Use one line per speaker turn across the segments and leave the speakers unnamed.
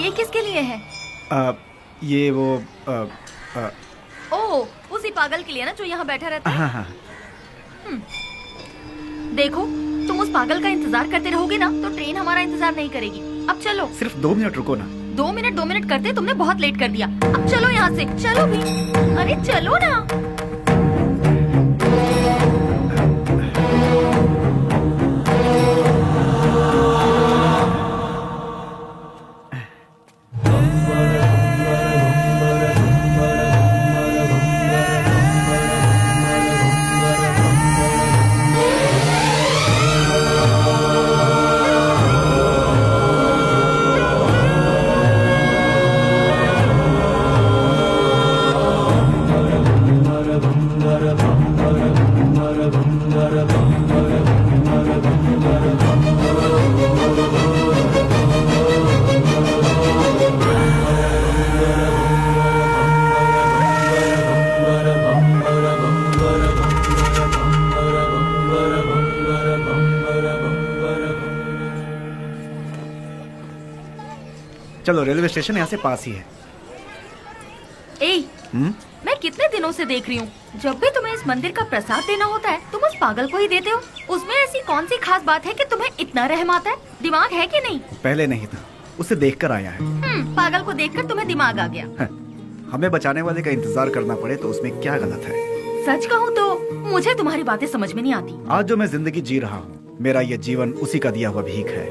ये किसके लिए है?
ये वो
ओह, उसी पागल के लिए ना जो यहाँ बैठा रहता है।
हाँ।
देखो, तुम उस पागल का इंतजार करते रहोगे ना तो ट्रेन हमारा इंतजार नहीं करेगी। अब चलो।
सिर्फ 2 मिनट रुको ना।
2 मिनट करते तुमने बहुत लेट कर दिया। अब चलो यहाँ से, चलो भी। अरे चलो ना।
चलो, रेलवे स्टेशन यहाँ से पास ही है।
मैं कितने दिनों से देख रही हूँ, जब भी तुम्हें इस मंदिर का प्रसाद देना होता है तुम उस पागल को ही देते हो। उसमें ऐसी कौन सी खास बात है कि तुम्हें इतना रहम आता है? दिमाग है कि नहीं?
पहले नहीं था, उसे देखकर आया है।
पागल को देखकर तुम्हें दिमाग आ गया।
हमें बचाने वाले का इंतजार करना पड़े तो उसमें क्या गलत है?
सच कहूँ तो मुझे तुम्हारी बातें समझ में नहीं आती।
आज जो मैं जिंदगी जी रहा हूँ, मेरा ये जीवन उसी का दिया हुआ भीख है।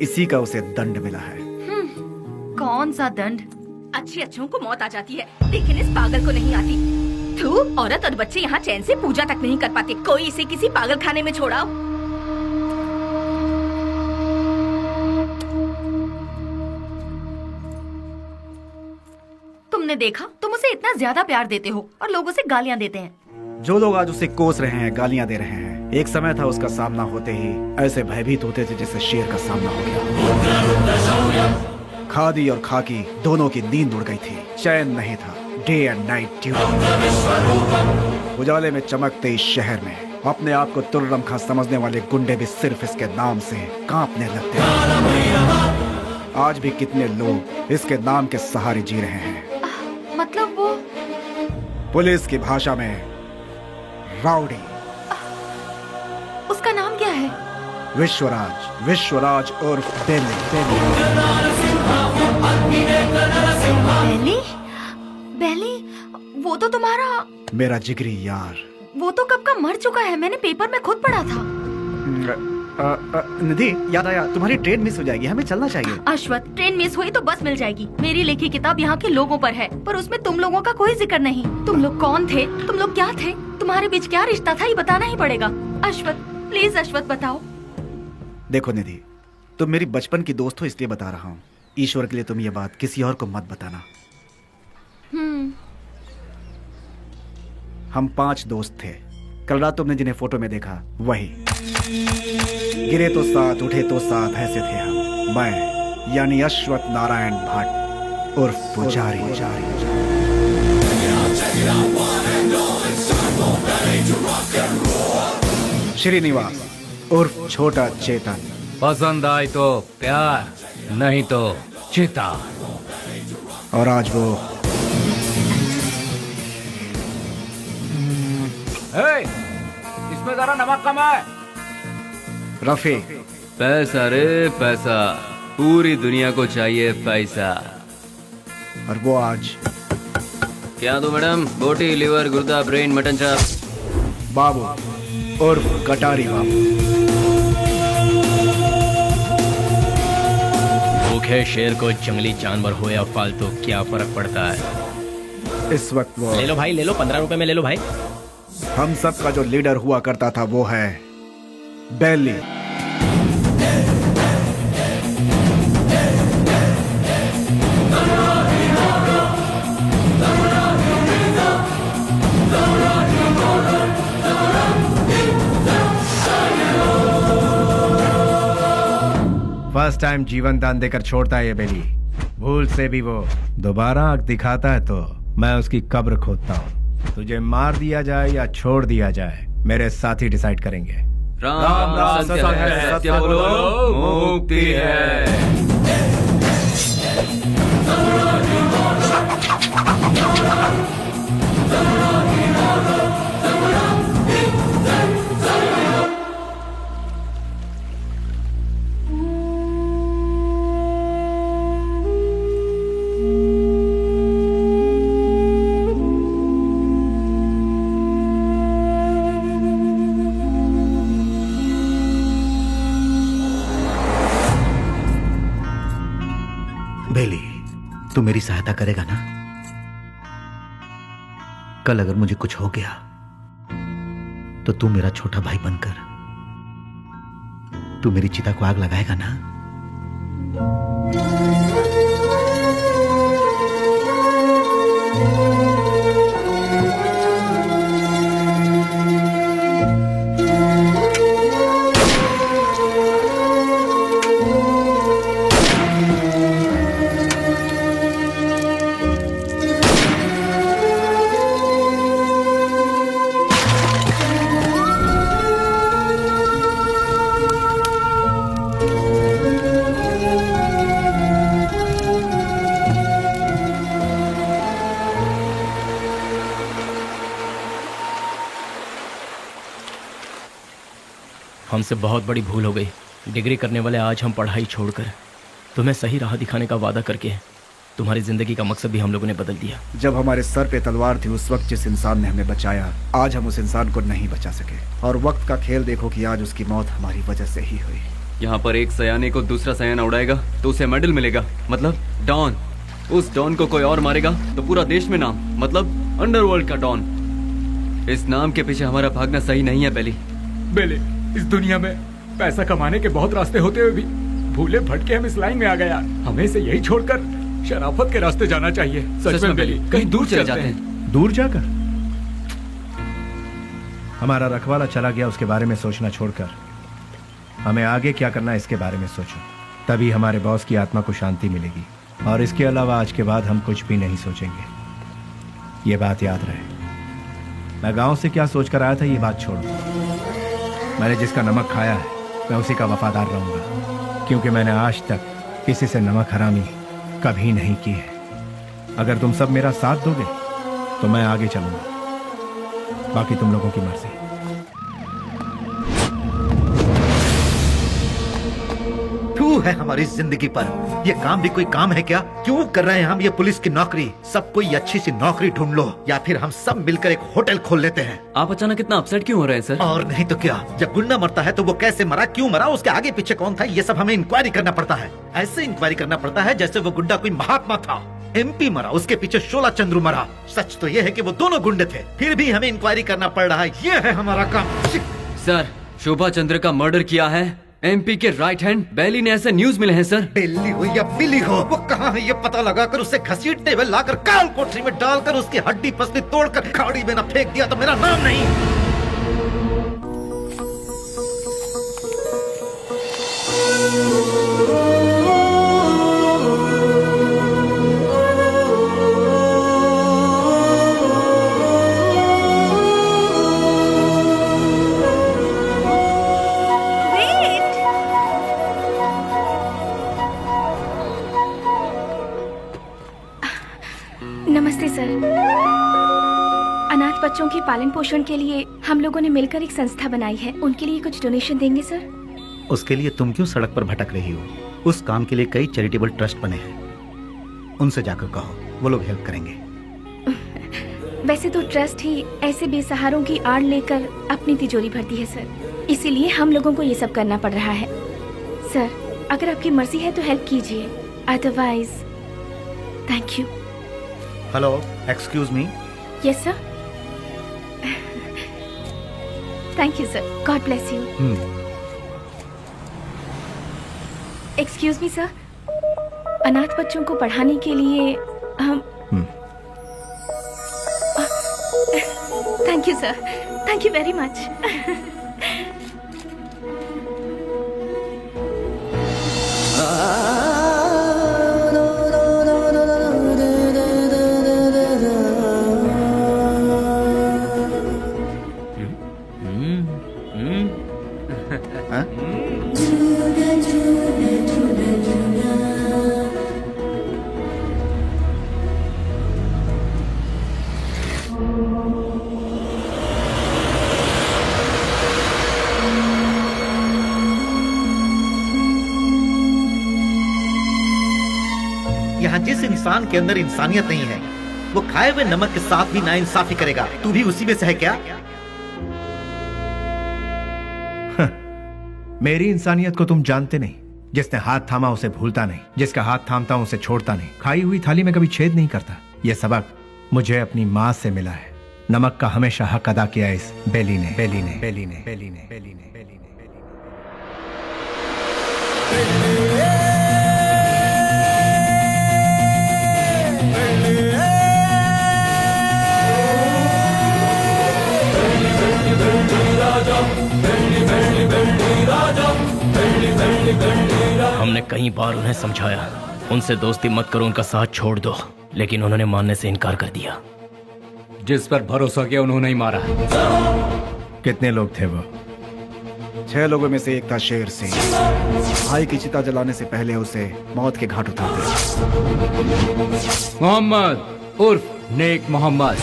इसी का उसे दंड मिला है।
कौन सा दंड? अच्छी अच्छों को मौत आ जाती है, लेकिन इस पागल को नहीं आती। तू, औरत और बच्चे यहाँ चैन से पूजा तक नहीं कर पाते। कोई इसे किसी पागल खाने में छोड़ाओ। तुमने देखा, तुम उसे इतना ज्यादा प्यार देते हो और लोग उसे गालियाँ देते हैं।
जो लोग आज उसे कोस रहे हैं, गालियाँ दे रहे हैं, एक समय था उसका सामना होते ही ऐसे भयभीत होते थे जैसे शेर का सामना हो गया। खादी और खाकी दोनों की नींद उड़ गई थी, चैन नहीं था। Day and night duty. उजाले में चमकते इस शहर में अपने आप को तुर्रमखा समझने वाले गुंडे भी सिर्फ इसके नाम से कांपने लगते हैं। आज भी कितने लोग इसके नाम के सहारे जी रहे हैं।
मतलब वो
पुलिस की भाषा में राउडी।
उसका नाम क्या है?
विश्वराज उर्फ बेली।
बेली, वो तो तुम्हारा
मेरा जिगरी यार।
वो तो कब का मर चुका है, मैंने पेपर में खुद पढ़ा था।
निधि, याद आया, तुम्हारी ट्रेन मिस हो जाएगी, हमें चलना चाहिए।
अश्वथ, ट्रेन मिस हुई तो बस मिल जाएगी। मेरी लिखी किताब यहाँ के लोगों पर है, पर उसमें तुम लोगों का कोई जिक्र नहीं। तुम लोग कौन थे? तुम लोग क्या थे? तुम्हारे बीच क्या रिश्ता था, ये बताना ही पड़ेगा। अश्वथ, प्लीज अश्वथ बताओ।
देखो निधि, तुम मेरी बचपन की दोस्त हो इसलिए बता रहा हूँ। ईश्वर के लिए तुम ये बात किसी और को मत बताना। हम 5 दोस्त थे। कल रात तुमने जिन्हें फोटो में देखा वही। गिरे तो साथ, उठे तो साथ, ऐसे थे हम। मैं यानी अश्वथ नारायण भट्ट उर्फ पुजारी। श्रीनिवास उर्फ छोटा चेतन।
पसंद आए तो प्यार, नहीं तो चिता।
और आज वो
इसमें जरा नमक कम है।
रफी।
पैसा रे पैसा, पूरी दुनिया को चाहिए पैसा।
और वो आज
क्या दो मैडम? बोटी, लिवर, गुर्दा, ब्रेन, मटन चाप।
बाबू उर्फ कटारी बाबू।
भूखे शेर को जंगली जानवर हो या फालतू क्या फर्क पड़ता है।
इस वक्त वो
ले लो भाई, ले लो, 15 रुपए में ले लो भाई।
हम सब का जो लीडर हुआ करता था वो है बेली।
फर्स्ट टाइम जीवन दान देकर छोड़ता है ये बेली। भूल से भी वो दोबारा आंख दिखाता है तो मैं उसकी कब्र खोदता हूँ। तुझे मार दिया जाए या छोड़ दिया जाए, मेरे साथी डिसाइड करेंगे।
राम राम सत्य है, सत्य बोलो मुक्ति है।
बेली, तू मेरी सहायता करेगा ना? कल अगर मुझे कुछ हो गया तो तू मेरा छोटा भाई बनकर तू मेरी चिता को आग लगाएगा ना?
हमसे बहुत बड़ी भूल हो गई। डिग्री करने वाले आज हम पढ़ाई छोड़कर तुम्हें सही राह दिखाने का वादा करके तुम्हारी जिंदगी का मकसद भी हम लोगों ने बदल दिया।
जब हमारे सर पे तलवार थी उस वक्त जिस इंसान ने हमें बचाया, आज हम उस इंसान को नहीं बचा सके। और वक्त का खेल देखो कि आज उसकी मौत हमारी वजह से ही हुई।
यहाँ पर एक सयाने को दूसरा सयाना उड़ाएगा तो उसे मेडल मिलेगा, मतलब डॉन। उस डॉन को कोई और मारेगा तो पूरा देश में नाम, मतलब अंडरवर्ल्ड का डॉन। इस नाम के पीछे हमारा भागना सही नहीं है बेली।
बेले, इस दुनिया में पैसा कमाने के बहुत रास्ते होते हुए भी भूले भटके हम इस लाइन में आ गए यार। हमें इसे यही छोड़कर शराफत के रास्ते जाना चाहिए। सच में बेली, कहीं दूर चले जाते हैं।
दूर जाकर? हमारा रखवाला चला गया, उसके बारे में सोचना छोड़कर हमें आगे क्या करना है इसके बारे में सोचो। तभी हमारे बॉस की आत्मा को शांति मिलेगी। और इसके अलावा आज के बाद हम कुछ भी नहीं सोचेंगे। ये बात याद रहे। मैं गांव से क्या सोचकर आया था ये बात छोड़ो। मैंने जिसका नमक खाया है मैं उसी का वफादार रहूंगा, क्योंकि मैंने आज तक किसी से नमक हरामी कभी नहीं की है। अगर तुम सब मेरा साथ दोगे तो मैं आगे चलूंगा, बाकी तुम लोगों की मर्जी।
तू है हमारी जिंदगी पर। ये काम भी कोई काम है क्या? क्यों कर रहे हैं हम ये पुलिस की नौकरी? सब कोई अच्छी सी नौकरी ढूंढ लो या फिर हम सब मिलकर एक होटल खोल लेते हैं।
आप अचानक इतना अपसेट क्यों हो रहे हैं सर?
और नहीं तो क्या, जब गुंडा मरता है तो वो कैसे मरा, क्यों मरा, उसके आगे पीछे कौन था, ये सब हमें इंक्वायरी करना पड़ता है। ऐसे इंक्वायरी करना पड़ता है जैसे वो गुंडा कोई महात्मा था। MP मरा, उसके पीछे शोला चंद्रू मरा। सच तो ये है कि वो दोनों गुंडे थे, फिर भी हमें इंक्वायरी करना पड़ रहा है। ये है हमारा काम।
सर, शोभा चंद्र का मर्डर किया है MP के राइट हैंड बेली ने, ऐसे न्यूज मिले हैं सर।
बेली हो या बिली हो, वो कहाँ है ये पता लगाकर उसे घसीटते हुए लाकर काल कोठरी में डालकर उसकी हड्डी पसली तोड़कर खाड़ी में न फेंक दिया तो मेरा नाम नहीं।
नमस्ते सर। अनाथ बच्चों के पालन पोषण के लिए हम लोगों ने मिलकर एक संस्था बनाई है। उनके लिए कुछ डोनेशन देंगे सर?
उसके लिए तुम क्यों सड़क पर भटक रही हो? उस काम के लिए कई चैरिटेबल ट्रस्ट बने हैं, उनसे जाकर कहो, वो लोग हेल्प करेंगे।
वैसे तो ट्रस्ट ही ऐसे बेसहारों की आड़ लेकर अपनी तिजोरी भरती है सर, इसीलिए हम लोगों को ये सब करना पड़ रहा है। सर, अगर आपकी मर्जी है तो हेल्प कीजिए, otherwise thank you.
Hello, excuse me.
Yes sir. Thank you sir, God bless you. Excuse me sir, अनाथ बच्चों को पढ़ाने के लिए हम thank you sir, thank you very much.
यहाँ जिस इंसान के अंदर इंसानियत नहीं है वो खाए हुए नमक के साथ भी नाइंसाफी करेगा। तू भी उसी में से है क्या?
मेरी इंसानियत को तुम जानते नहीं, जिसने हाथ थामा उसे भूलता नहीं, जिसका हाथ थामता हूं उसे छोड़ता नहीं, खाई हुई थाली में कभी छेद नहीं करता। यह सबक मुझे अपनी माँ से मिला है। नमक का हमेशा हक अदा किया इस बेली ने, बेली ने, बेली ने, बेली ने, बेली ने, बेली ने।
हमने कई बार उन्हें समझाया, उनसे दोस्ती मत करो, उनका साथ छोड़ दो, लेकिन उन्होंने मानने से इनकार कर दिया।
जिस पर भरोसा किया उन्होंने ही मारा।
कितने लोग थे वो?
6 लोगों में से एक था शेर सिंह। भाई की चिता जलाने से पहले उसे मौत के घाट उतारते।
मोहम्मद उर्फ नेक मोहम्मद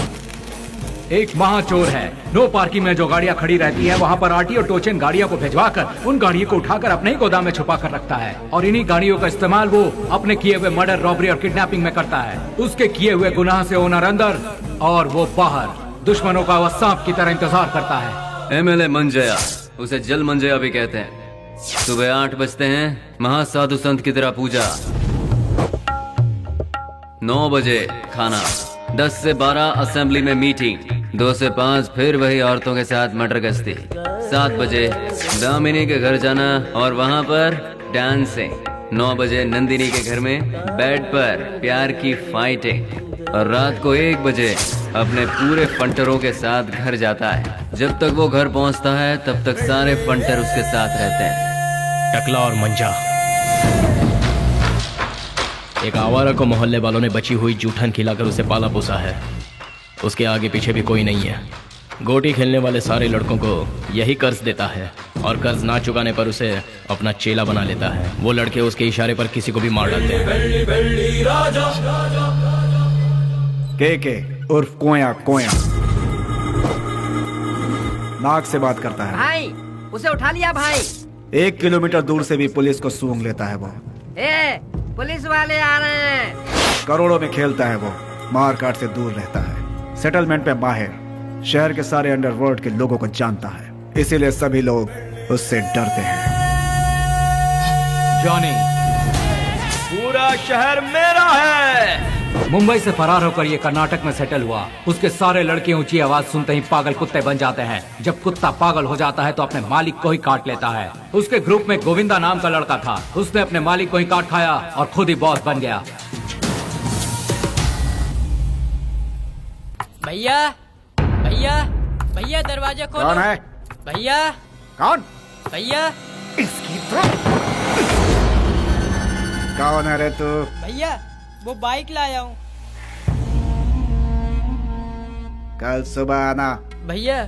एक महाचोर है। नो पार्किंग में जो गाड़ियां खड़ी रहती हैं, वहां पर आरटी और टोचन गाड़ियों को भिजवाकर उन गाड़ियों को उठाकर अपने ही गोदाम में छुपा कर रखता है और इन्हीं गाड़ियों का इस्तेमाल वो अपने किए हुए मर्डर, रॉबरी और किडनैपिंग में करता है। उसके किए हुए गुनाह से ओनर अंदर और वो बाहर, दुश्मनों का वह सांप की तरह इंतजार करता है।
MLA मंजया, उसे जल मंजया भी कहते हैं। सुबह 8 बजते हैं, महासाधु संत की तरह पूजा। 9 बजे खाना, 10 से 12 असेंबली में मीटिंग, 2 से 5 फिर वही औरतों के साथ मटर गश्ती। 7 बजे दामिनी के घर जाना और वहाँ पर डांसिंग। 9 बजे नंदिनी के घर में बेड पर प्यार की फाइटिंग और रात को 1 बजे अपने पूरे फंटरों के साथ घर जाता है। जब तक वो घर पहुँचता है तब तक सारे फंटर उसके साथ रहते हैं।
टकला और मंजा, एक आवारा को मोहल्ले वालों ने बची हुई जूठन खिलाकर उसे पाला पोसा है। उसके आगे पीछे भी कोई नहीं है। गोटी खेलने वाले सारे लड़कों को यही कर्ज देता है और कर्ज ना चुकाने पर उसे अपना चेला बना लेता है। वो लड़के उसके इशारे पर किसी को भी मार डालते हैं।
के उर्फ कोया कोया नाक से बात करता है।
भाई उसे उठा लिया भाई।
1 किलोमीटर दूर से भी पुलिस को सूंघ लेता है वो।
ए, पुलिस वाले आ रहे हैं।
करोड़ों में खेलता है वो, मार काट से दूर रहता है, सेटलमेंट पे माहिर, शहर के सारे अंडरवर्ल्ड के लोगों को जानता है, इसीलिए सभी लोग उससे डरते हैं।
जॉनी,
पूरा शहर मेरा है।
मुंबई से फरार होकर ये कर्नाटक में सेटल हुआ। उसके सारे लड़के ऊंची आवाज सुनते ही पागल कुत्ते बन जाते हैं। जब कुत्ता पागल हो जाता है तो अपने मालिक को ही काट लेता है। उसके ग्रुप में गोविंदा नाम का लड़का था। उसने अपने मालिक को ही काट खाया और खुद ही बॉस बन गया।
भैया भैया भैया दरवाजा खोलो।
कौन है?
भैया
कौन?
भैया
इसकी तो कौन है रे तू?
भैया वो बाइक लाया हूँ।
कल सुबह आना।
भैया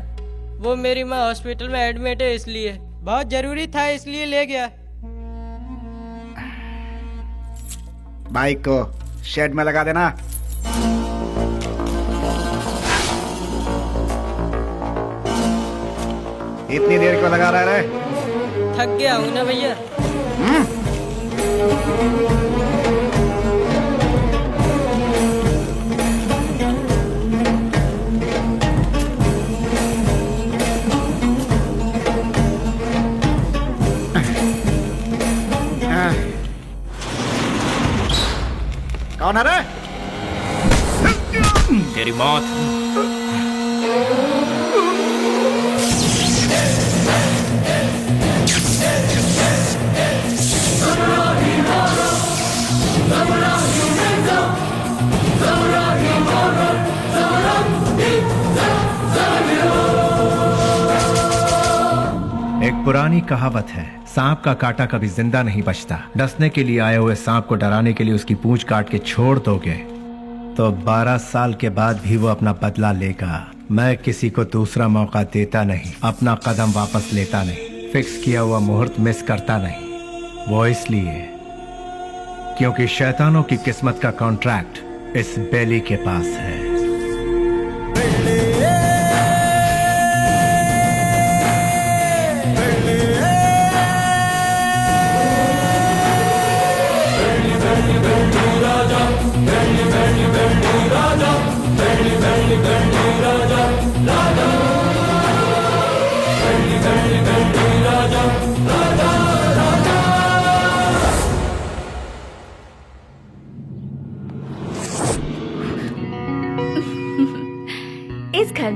वो मेरी माँ हॉस्पिटल में एडमिट है, इसलिए बहुत जरूरी था, इसलिए ले गया।
बाइक को शेड में लगा देना। इतनी देर क्यों लगा रहा है?
थक गया हूँ ना भैया।
कौन है रे?
तेरी मौत।
एक पुरानी कहावत है, सांप का काटा कभी जिंदा नहीं बचता। डसने के लिए आए हुए सांप को डराने के लिए उसकी पूंछ काट के छोड़ दोगे तो 12 साल के बाद भी वो अपना बदला लेगा। मैं किसी को दूसरा मौका देता नहीं, अपना कदम वापस लेता नहीं, फिक्स किया हुआ मुहूर्त मिस करता नहीं। वो इसलिए क्योंकि शैतानों की किस्मत का कॉन्ट्रैक्ट इस बेली के पास है।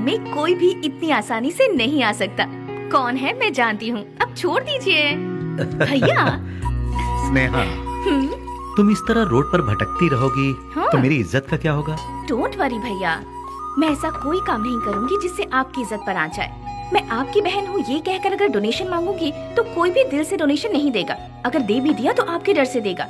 में कोई भी इतनी आसानी से नहीं आ सकता। कौन है मैं जानती हूँ, अब छोड़ दीजिए। भैया
स्नेहा, तुम इस तरह रोड पर भटकती रहोगी
हाँ।
तो मेरी इज्जत का क्या होगा?
डोंट वरी भैया, मैं ऐसा कोई काम नहीं करूँगी जिससे आपकी इज्जत पर आ जाए। मैं आपकी बहन हूँ ये कहकर अगर डोनेशन मांगूंगी तो कोई भी दिल से डोनेशन नहीं देगा। अगर दे भी दिया तो आपके डर से देगा।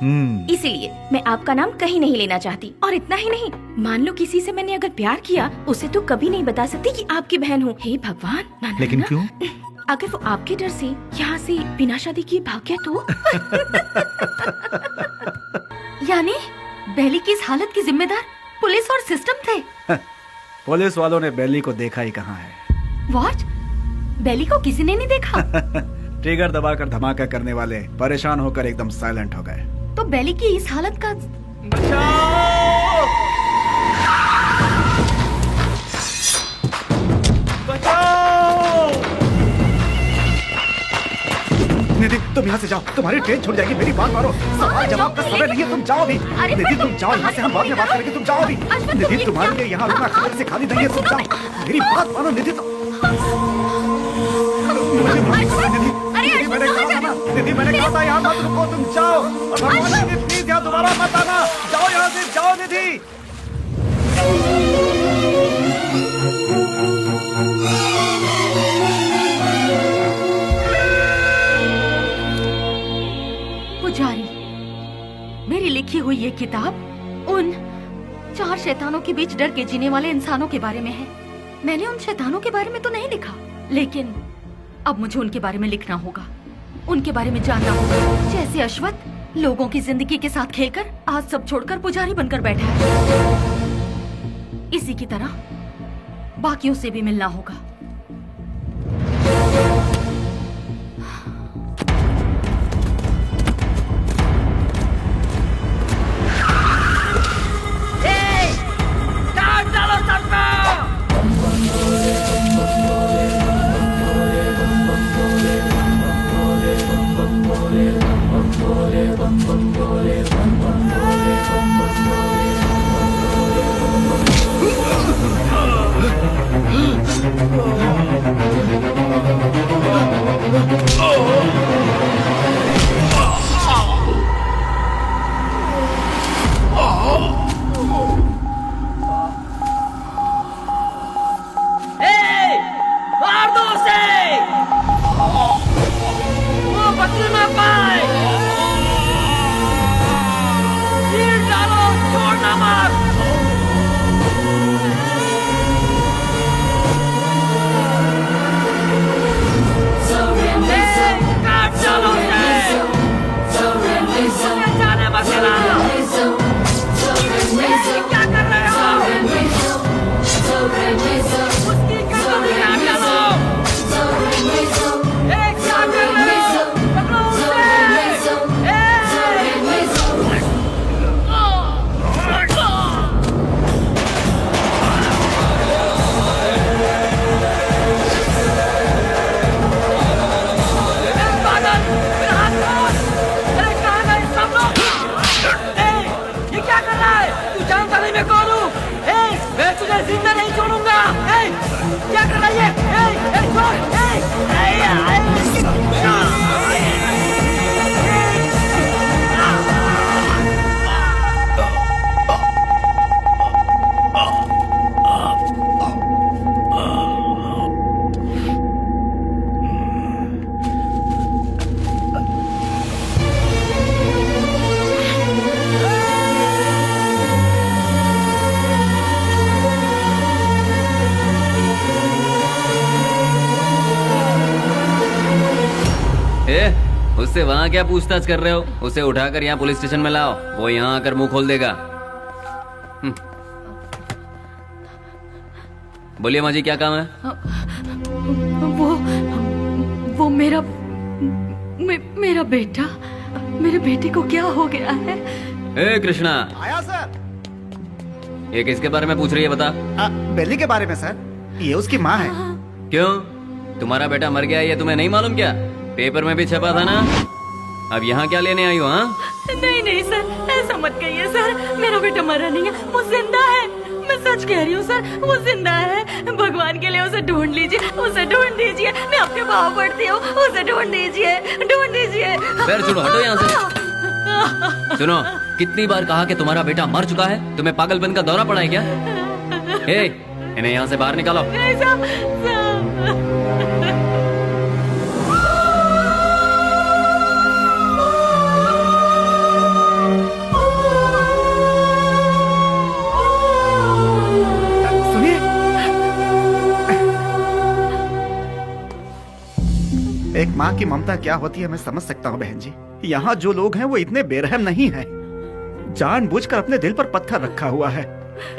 इसीलिए मैं आपका नाम कहीं नहीं लेना चाहती। और इतना ही नहीं, मान लो किसी से मैंने अगर प्यार किया, उसे तो कभी नहीं बता सकती कि आपकी बहन हूँ। हे भगवान, ना, ना,
लेकिन
ना।
क्यों?
अगर वो आपके डर से यहाँ से बिना शादी किए भाग गया तो? यानी बेली की इस हालत की जिम्मेदार पुलिस और सिस्टम थे।
पुलिस वालों ने बेली को देखा ही कहाँ है।
व्हाट? बेली को किसी ने नहीं देखा?
ट्रिगर दबाकर धमाका करने वाले परेशान होकर एकदम साइलेंट हो गए।
तो बेली की इस हालत का
निधि, तुम यहाँ से जाओ, तुम्हारी ट्रेन छूट जाएगी। मेरी बात मानो, सवाल जवाब का समय नहीं है, तुम जाओ भी।
अरे
निधि तुम जाओ यहाँ से, हम बाद में बात करेंगे, तुम जाओ भी। निधि तुम्हारे लिए यहाँ रुकना खबर से खाली नहीं है, तुम जाओ। मेरी बात मानो निधि, मुझे माफ करो निधि, निधि मैंने कहा था ना, निधि मैंने कहा था यहाँ मत रुको, तुम जाओ। और भगवान निधि प्लीज यहाँ दोबारा मत आना, जाओ यहाँ से, जाओ निधि।
पुजारी, मेरी लिखी हुई ये किताब उन 4 शैतानों के बीच डर के जीने वाले इंसानों के बारे में है। मैंने उन शैतानों के बारे में तो नहीं लिखा, लेकिन अब मुझे उनके बारे में लिखना होगा, उनके बारे में जानना होगा। जैसे अश्वत्थ लोगों की जिंदगी के साथ खेलकर आज सब छोड़कर पुजारी बनकर बैठा है, इसी की तरह बाकियों से भी मिलना होगा।
उससे वहाँ क्या पूछताछ कर रहे हो? उसे उठाकर यहाँ पुलिस स्टेशन में लाओ, वो यहाँ आकर मुंह खोल देगा। बोलिए माँ जी, क्या काम है?
वो मेरा बेटा, मेरे बेटे को क्या हो गया है?
ए कृष्णा,
आया सर।
ये किसके बारे में पूछ रही है बता?
बेली के बारे में सर, ये उसकी माँ है।
क्यों, तुम्हारा बेटा मर गया ये तुम्हें नहीं मालूम क्या? पेपर में भी छपा था ना। अब यहाँ क्या लेने आई हो? हाँ
नहीं नहीं सर, ऐसा मत कहिए सर, मेरा बेटा मरा नहीं है, वो जिंदा है, मैं सच कह रही हूँ सर, वो जिंदा है। भगवान के लिए उसे ढूंढ लीजिए, उसे ढूंढ दीजिए। मैं आपके पाँव पड़ती हूँ, उसे ढूंढ दीजिए, ढूंढ दीजिए।
पैर छोड़ो, हटो यहाँ से। सुनो, कितनी बार कहा कि तुम्हारा बेटा मर चुका है? तुम्हें पागलपन का दौरा पड़ा है क्या? इन्हें यहाँ से बाहर निकालो।
सुनिए, एक माँ की ममता क्या होती है मैं समझ सकता हूँ बहन जी। यहाँ जो लोग हैं वो इतने बेरहम नहीं हैं। जानबूझकर अपने दिल पर पत्थर रखा हुआ है।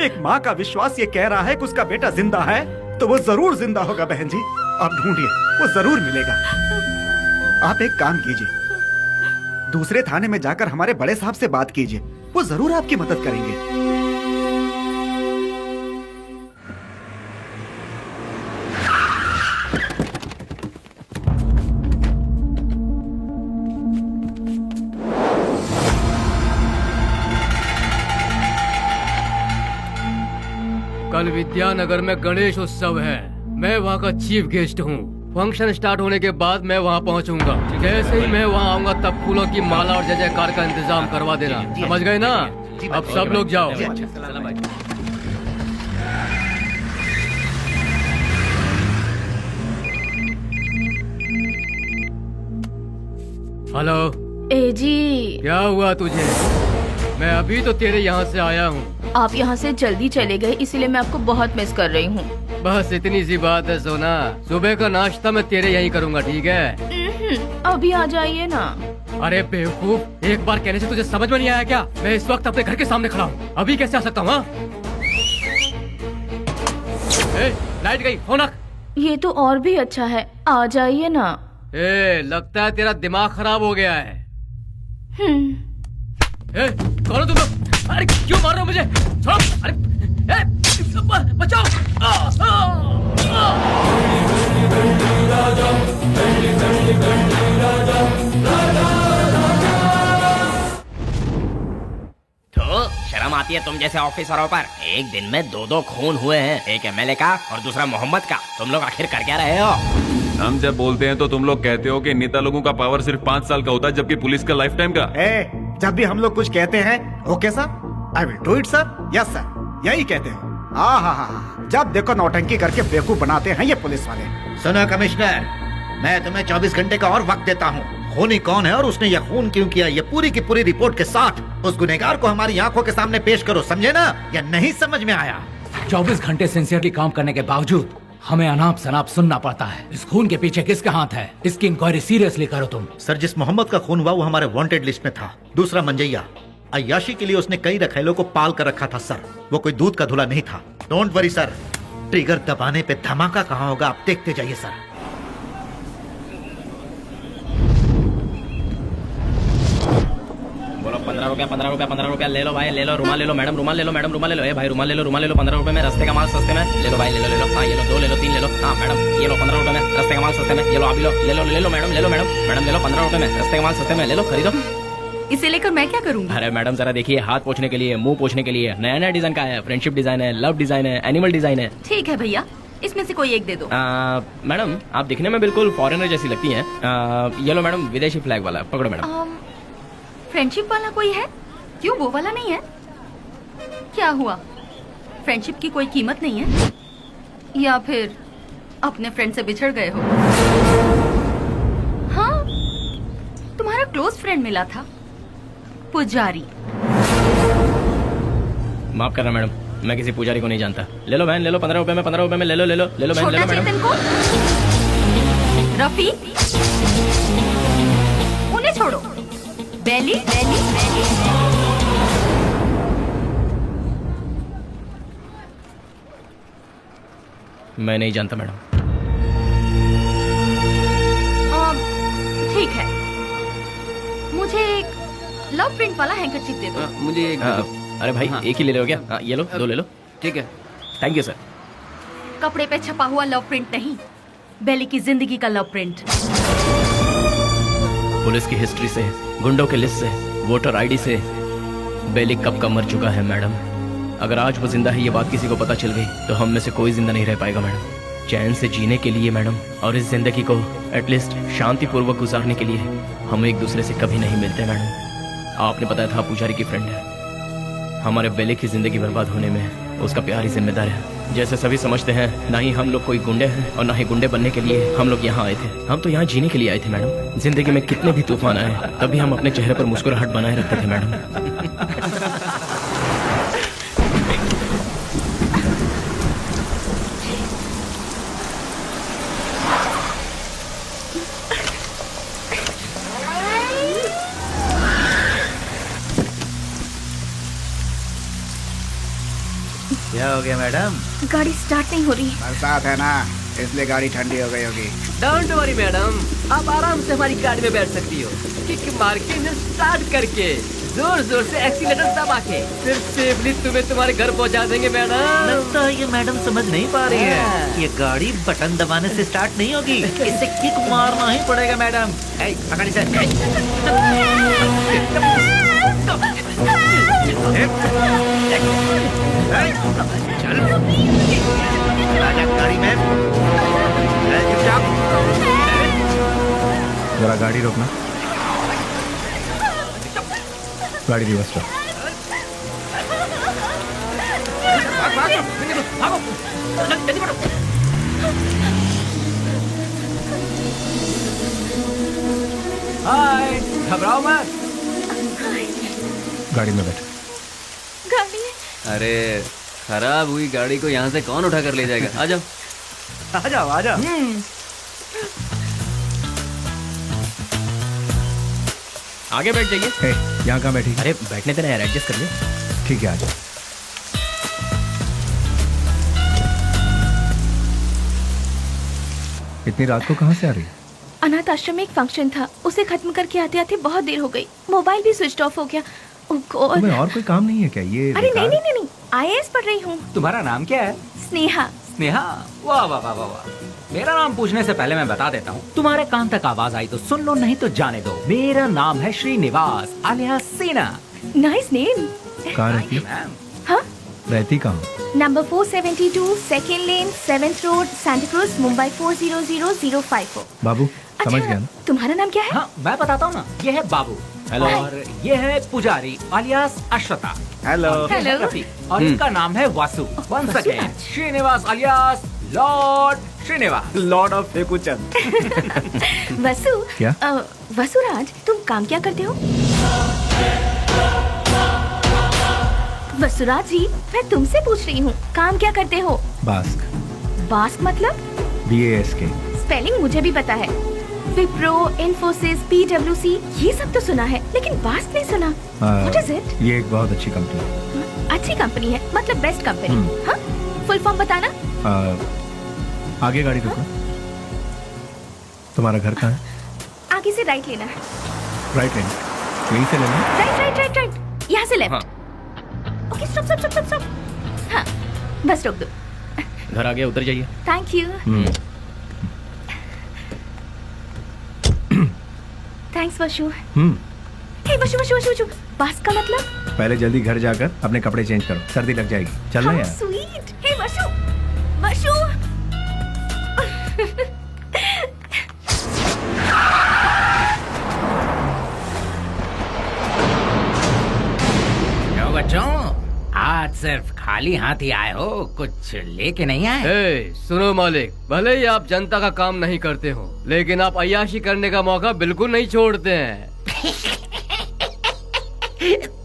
एक माँ का विश्वास ये कह रहा है कि उसका बेटा जिंदा है, तो वो जरूर जिंदा होगा बहन जी। आप ढूंढिए, वो जरूर मिलेगा। आप एक काम कीजिए, दूसरे थाने में जाकर हमारे बड़े साहब से बात कीजिए, वो जरूर आपकी मदद करेंगे।
कल विद्यानगर में गणेश उत्सव है। मैं वहाँ का चीफ गेस्ट हूँ। फंक्शन स्टार्ट होने के बाद मैं वहाँ पहुँचूंगा। जैसे ही मैं वहाँ आऊंगा तब फूलों की माला और जय जयकार का इंतजाम करवा देना। समझ गए ना? अब सब लोग जाओ। हेलो।
ए जी,
क्या हुआ तुझे? मैं अभी तो तेरे यहाँ से आया हूँ।
आप यहाँ से जल्दी चले गए, इसीलिए मैं आपको बहुत मिस कर रही हूँ।
बस इतनी सी बात है सोना। सुबह का नाश्ता मैं तेरे यहीं करूँगा, ठीक है?
अभी आ जाइए ना।
अरे बेवकूफ, एक बार कहने से तुझे समझ में नहीं आया क्या? मैं इस वक्त अपने घर के सामने खड़ा हूँ, अभी कैसे आ सकता हूँ? लाइट गई, फोन रख।
ये तो और भी अच्छा है, आ जाइए ना।
लगता है तेरा दिमाग खराब हो गया है। कौन हो तुम लोग? अरे क्यों मार रहे हो मुझे? छोड़ो! अरे बचाओ! तो शर्म आती है तुम जैसे ऑफिसरों पर? एक दिन में दो खून हुए हैं, एक एमएलए का और दूसरा मोहम्मद का। तुम लोग आखिर कर क्या रहे हो?
हम जब बोलते हैं तो तुम लोग कहते हो कि नेता लोगों का पावर सिर्फ 5 साल का होता है, जबकि पुलिस का लाइफ टाइम का।
जब भी हम लोग कुछ कहते हैं, okay sir, I will do it sir, yes sir, यही कहते हो। हाँ, जब देखो नौटंकी करके बेवकूफ बनाते हैं ये पुलिस वाले।
सुनो कमिश्नर, मैं तुम्हें 24 घंटे का और वक्त देता हूँ। खूनी कौन है और उसने यह खून क्यों किया, ये पूरी की पूरी रिपोर्ट के साथ उस गुनहगार को हमारी आंखों के सामने पेश करो, समझे ना? या नहीं समझ में आया?
24 घंटे सिंसियरली काम करने के बावजूद हमें अनाप शनाप सुनना पड़ता है। इस खून के पीछे किसका हाथ है? इसकी इंक्वायरी सीरियसली करो तुम।
सर, जिस मोहम्मद का खून हुआ वो हमारे वांटेड लिस्ट में था। दूसरा मंजैया, अय्याशी के लिए उसने कई रखेलों को पाल कर रखा था सर। वो कोई दूध का धुला नहीं था। डोंट वरी सर, ट्रिगर दबाने पे धमाका कहाँ होगा आप देखते जाइए सर।
बोलो 15 रुपया 15 रुपया 15 रुपया ले लो भाई, ले लो। रुमाल ले लो मैडम, रुमाल ले लो मैडम, रुमाल ले लो। ए भाई रुमाल ले लो, रुमाल ले लो। 15 रुपए में रास्ते का माल सस्ते में ले लो भाई, ले लो। हाँ ये लो, 2 ले लो, 3 ले लो। हाँ मैडम ये लो 15 रुपए में रास्ते का माल सस्ते में। ये लो अभी लो, ले लो मैडम, ले लो मैडम, ले लो 15 रुपए में रास्ते का माल सस्ते में, ले लो, खरीदो।
इसे लेकर मैं क्या करूँगी?
अरे मैडम जरा देखिए, हाथ पोछने के लिए, मुंह पोछने के लिए नया नया डिजाइन का है। फ्रेंडशिप डिजाइन है, लव डिजाइन है, एनिमल डिजाइन है।
ठीक है भैया, इसमें से कोई एक दे दो।
मैडम आप दिखने में बिल्कुल फॉरेनर जैसी लगती हैं। ये लो मैडम, विदेशी फ्लैग वाला, पकड़ो मैडम।
फ्रेंडशिप वाला कोई है? क्यों वो वाला नहीं है? क्या हुआ, फ्रेंडशिप की कोई कीमत नहीं है? या फिर अपने फ्रेंड से बिछड़ गए हो? हाँ, तुम्हारा क्लोज फ्रेंड मिला था, पुजारी।
माफ करना मैडम, मैं किसी पुजारी को नहीं जानता। ले लो बहन, ले लो 15 रुपए में, 15 रुपए में ले लो, ले लो, ले लो बहन, ले लो मैडम।
चेतन को, रफी, उन्हें छोड़ो। बेली, बेली, बेली।
मैं नहीं जानता मैडम।
ठीक है, मुझे एक लव प्रिंट वाला हैंकरचीफ दे दो।
मुझे एक
अरे भाई एक ही ले लो क्या? ये लो, 2 ले लो।
ठीक है,
थैंक यू सर।
कपड़े पे छपा हुआ लव प्रिंट नहीं, बेली की जिंदगी का लव प्रिंट।
पुलिस की हिस्ट्री से, गुंडों के लिस्ट से, वोटर आईडी से बेली कब का मर चुका है मैडम। अगर आज वो जिंदा है ये बात किसी को पता चल गई तो हम में से कोई जिंदा नहीं रह पाएगा मैडम। चैन से जीने के लिए मैडम, और इस जिंदगी को एटलीस्ट शांतिपूर्वक गुजारने के लिए हम एक दूसरे से कभी नहीं मिलते मैडम। आपने बताया था पुजारी की फ्रेंड है। हमारे बेले की जिंदगी बर्बाद होने में उसका प्यार ही जिम्मेदार है। जैसे सभी समझते हैं, ना ही हम लोग कोई गुंडे हैं और ना ही गुंडे बनने के लिए हम लोग यहाँ आए थे। हम तो यहाँ जीने के लिए आए थे मैडम। जिंदगी में कितने भी तूफान आए तभी हम अपने चेहरे पर मुस्कुराहट बनाए रखते थे मैडम।
क्या हो गया मैडम?
गाड़ी स्टार्ट नहीं हो रही।
बरसात है ना, इसलिए गाड़ी ठंडी हो गई होगी।
डोंट वरी मैडम, आप आराम से हमारी गाड़ी में बैठ सकती हो। किक मार के इंजन स्टार्ट करके जोर जोर से एक्सीलेटर दबा के फिर सेफली तुम्हें तुम्हारे घर पहुंचा देंगे मैडम।
लगता है ये मैडम समझ नहीं पा रही है। ये गाड़ी बटन दबाने से स्टार्ट नहीं होगी, इसे किक मारना ही पड़ेगा मैडम। पकड़ इसे। चल गाड़ी में।
जरा गाड़ी रोकना। गाड़ी रिवर्स करो।
हाय, घबराओ मत।
गाड़ी में बैठो।
गाड़ी
अरे खराब हुई गाड़ी को यहाँ से कौन उठा कर ले जाएगा? आ जाओ
आ जाओ आ जाओ।
आगे बैठ जाइए।
यहाँ कहाँ बैठी?
अरे बैठने देना यार, एडजस्ट कर ले।
ठीक है, आ जाओ। इतनी रात को कहाँ से आ रही है?
अनाथ आश्रम में एक फंक्शन था, उसे खत्म करके आते आते बहुत देर हो गई। मोबाइल भी स्विच ऑफ हो गया। ओह गॉड।
तुम्हें और कोई काम नहीं है क्या? ये
अरे नहीं नहीं नहीं, IAS पढ़ रही हूँ।
तुम्हारा नाम क्या है?
स्नेहा।
स्नेहा? वाह वाह वाह वाह वाह। मेरा नाम पूछने से पहले मैं बता देता हूँ, तुम्हारे कान तक आवाज आई तो सुन लो, नहीं तो जाने दो। मेरा नाम है श्रीनिवास आलिया सेना।
Nice name.
कहाँ रहती है?
मैम,
हाँ,
रहती कहाँ?
नंबर 472 सेकेंड लेन 7th road Santa cruise Mumbai 400054।
बाबू समझ गया ना?
तुम्हारा नाम क्या है?
हाँ मैं बताता हूँ ना, ये है बाबू।
हेलो।
और ये है पुजारी आलियास अश्वता।
हेलो।
हेलो।
और इनका नाम है Vasu. One second, Srinivas alias lord Srinivas,
lord of Fekuchand.
Vasu.
क्या?
वसुराज, तुम काम क्या करते हो? वसुराज जी, मैं तुमसे पूछ रही हूँ, काम क्या करते हो?
बास्क।
बास्क मतलब?
BASK।
स्पेलिंग मुझे भी पता है। विप्रो, इन्फोसिस, PwC, ये सब तो सुना है, लेकिन बास्क नहीं सुना। What is it?
ये एक बहुत अच्छी कंपनी है।
अच्छी कंपनी है मतलब बेस्ट कंपनी? हाँ, फुल फॉर्म बताना।
आगे गाड़ी रोकना। तुम्हारा घर कहाँ है?
आगे से राइट लेना है।
राइट लेना, यहीं से लेना।
राइट राइट राइट राइट, यहाँ से left. Okay, stop stop stop stop. हाँ, बस रोक दो।
घर आ गया, उतर जाइए।
Thank you. थैंक्स वशु। हे वशु वशु वशु वशु, बास का मतलब?
पहले जल्दी घर जाकर अपने कपड़े चेंज करो, सर्दी लग जाएगी। चलना
How
यार।
sweet। हे वशु वशु।
क्यों बच्चों, आज सिर्फ खाली हाथ ही आए हो, कुछ लेके नहीं आए?
ए, सुनो मालिक, भले ही आप जनता का काम नहीं करते हो, लेकिन आप अय्याशी करने का मौका बिल्कुल नहीं छोड़ते हैं।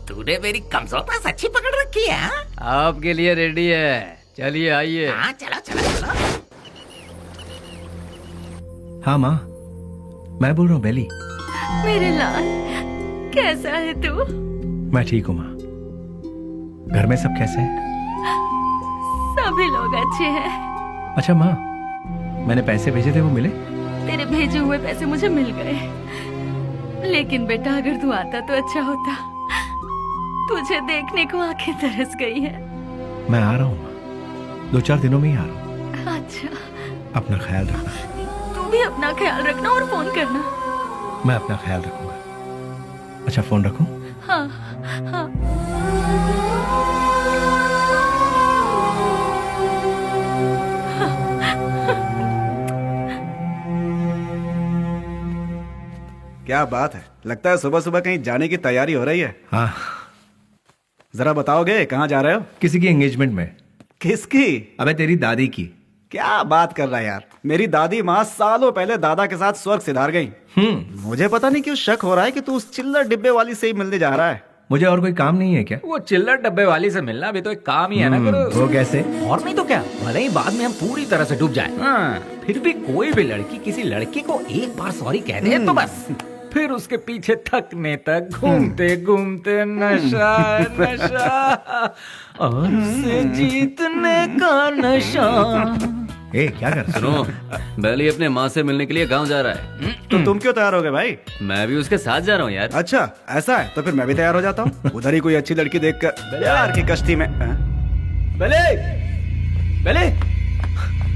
तूने मेरी कमजोर सच्ची पकड़ रखी है।
आपके लिए रेडी है, चलिए आइए।
हाँ चलो चलो चलो।
हाँ माँ, मैं बोल रहा हूँ बेली।
मेरे लाल, कैसा है तू?
मैं ठीक हूँ माँ। घर में सब कैसे हैं?
सभी लोग अच्छे हैं।
अच्छा माँ, मैंने पैसे भेजे थे, वो मिले?
तेरे भेजे हुए पैसे मुझे मिल गए, लेकिन बेटा अगर तू आता तो अच्छा होता। तुझे देखने को आंखें तरस गई है।
मैं आ रहा हूँ माँ, 2-4 दिनों में ही आ रहा हूँ।
अच्छा,
अपना ख्याल रखना।
तू भी अपना ख्याल रखना और फोन करना।
मैं अपना ख्याल रखूंगा। अच्छा, फोन रखूं?
हाँ हाँ।
क्या बात है, लगता है सुबह सुबह कहीं जाने की तैयारी हो रही है।
हाँ,
जरा बताओगे कहाँ जा रहे हो?
किसी की एंगेजमेंट में।
किसकी?
अबे तेरी दादी की।
क्या बात कर रहा है यार, मेरी दादी माँ सालों पहले दादा के साथ स्वर्ग सिधार गई। मुझे पता नहीं क्यों शक हो रहा है कि तू उस चिल्लर डिब्बे वाली से ही मिलने जा रहा है।
मुझे और कोई काम नहीं है क्या?
वो चिल्लर डब्बे वाली से मिलना भी तो एक काम ही है ना गुरु।
वो कैसे?
और नहीं तो क्या, भले ही बाद में हम पूरी तरह से डूब जाए, फिर भी कोई भी लड़की किसी लड़के को एक बार सॉरी कह दे तो बस फिर उसके पीछे थकने तक घूमते घूमते नशा नशा और उसे जीतने का नशा।
ए, क्या कर?
सुनो, बेली अपने माँ से मिलने के लिए गांव जा रहा है।
तो तुम क्यों तैयार हो गए भाई?
मैं भी उसके साथ जा रहा हूँ यार।
अच्छा ऐसा है, तो फिर मैं भी तैयार हो जाता हूँ। उधर ही कोई अच्छी लड़की देखकर प्यार की कश्ती में।
बेले, बेले,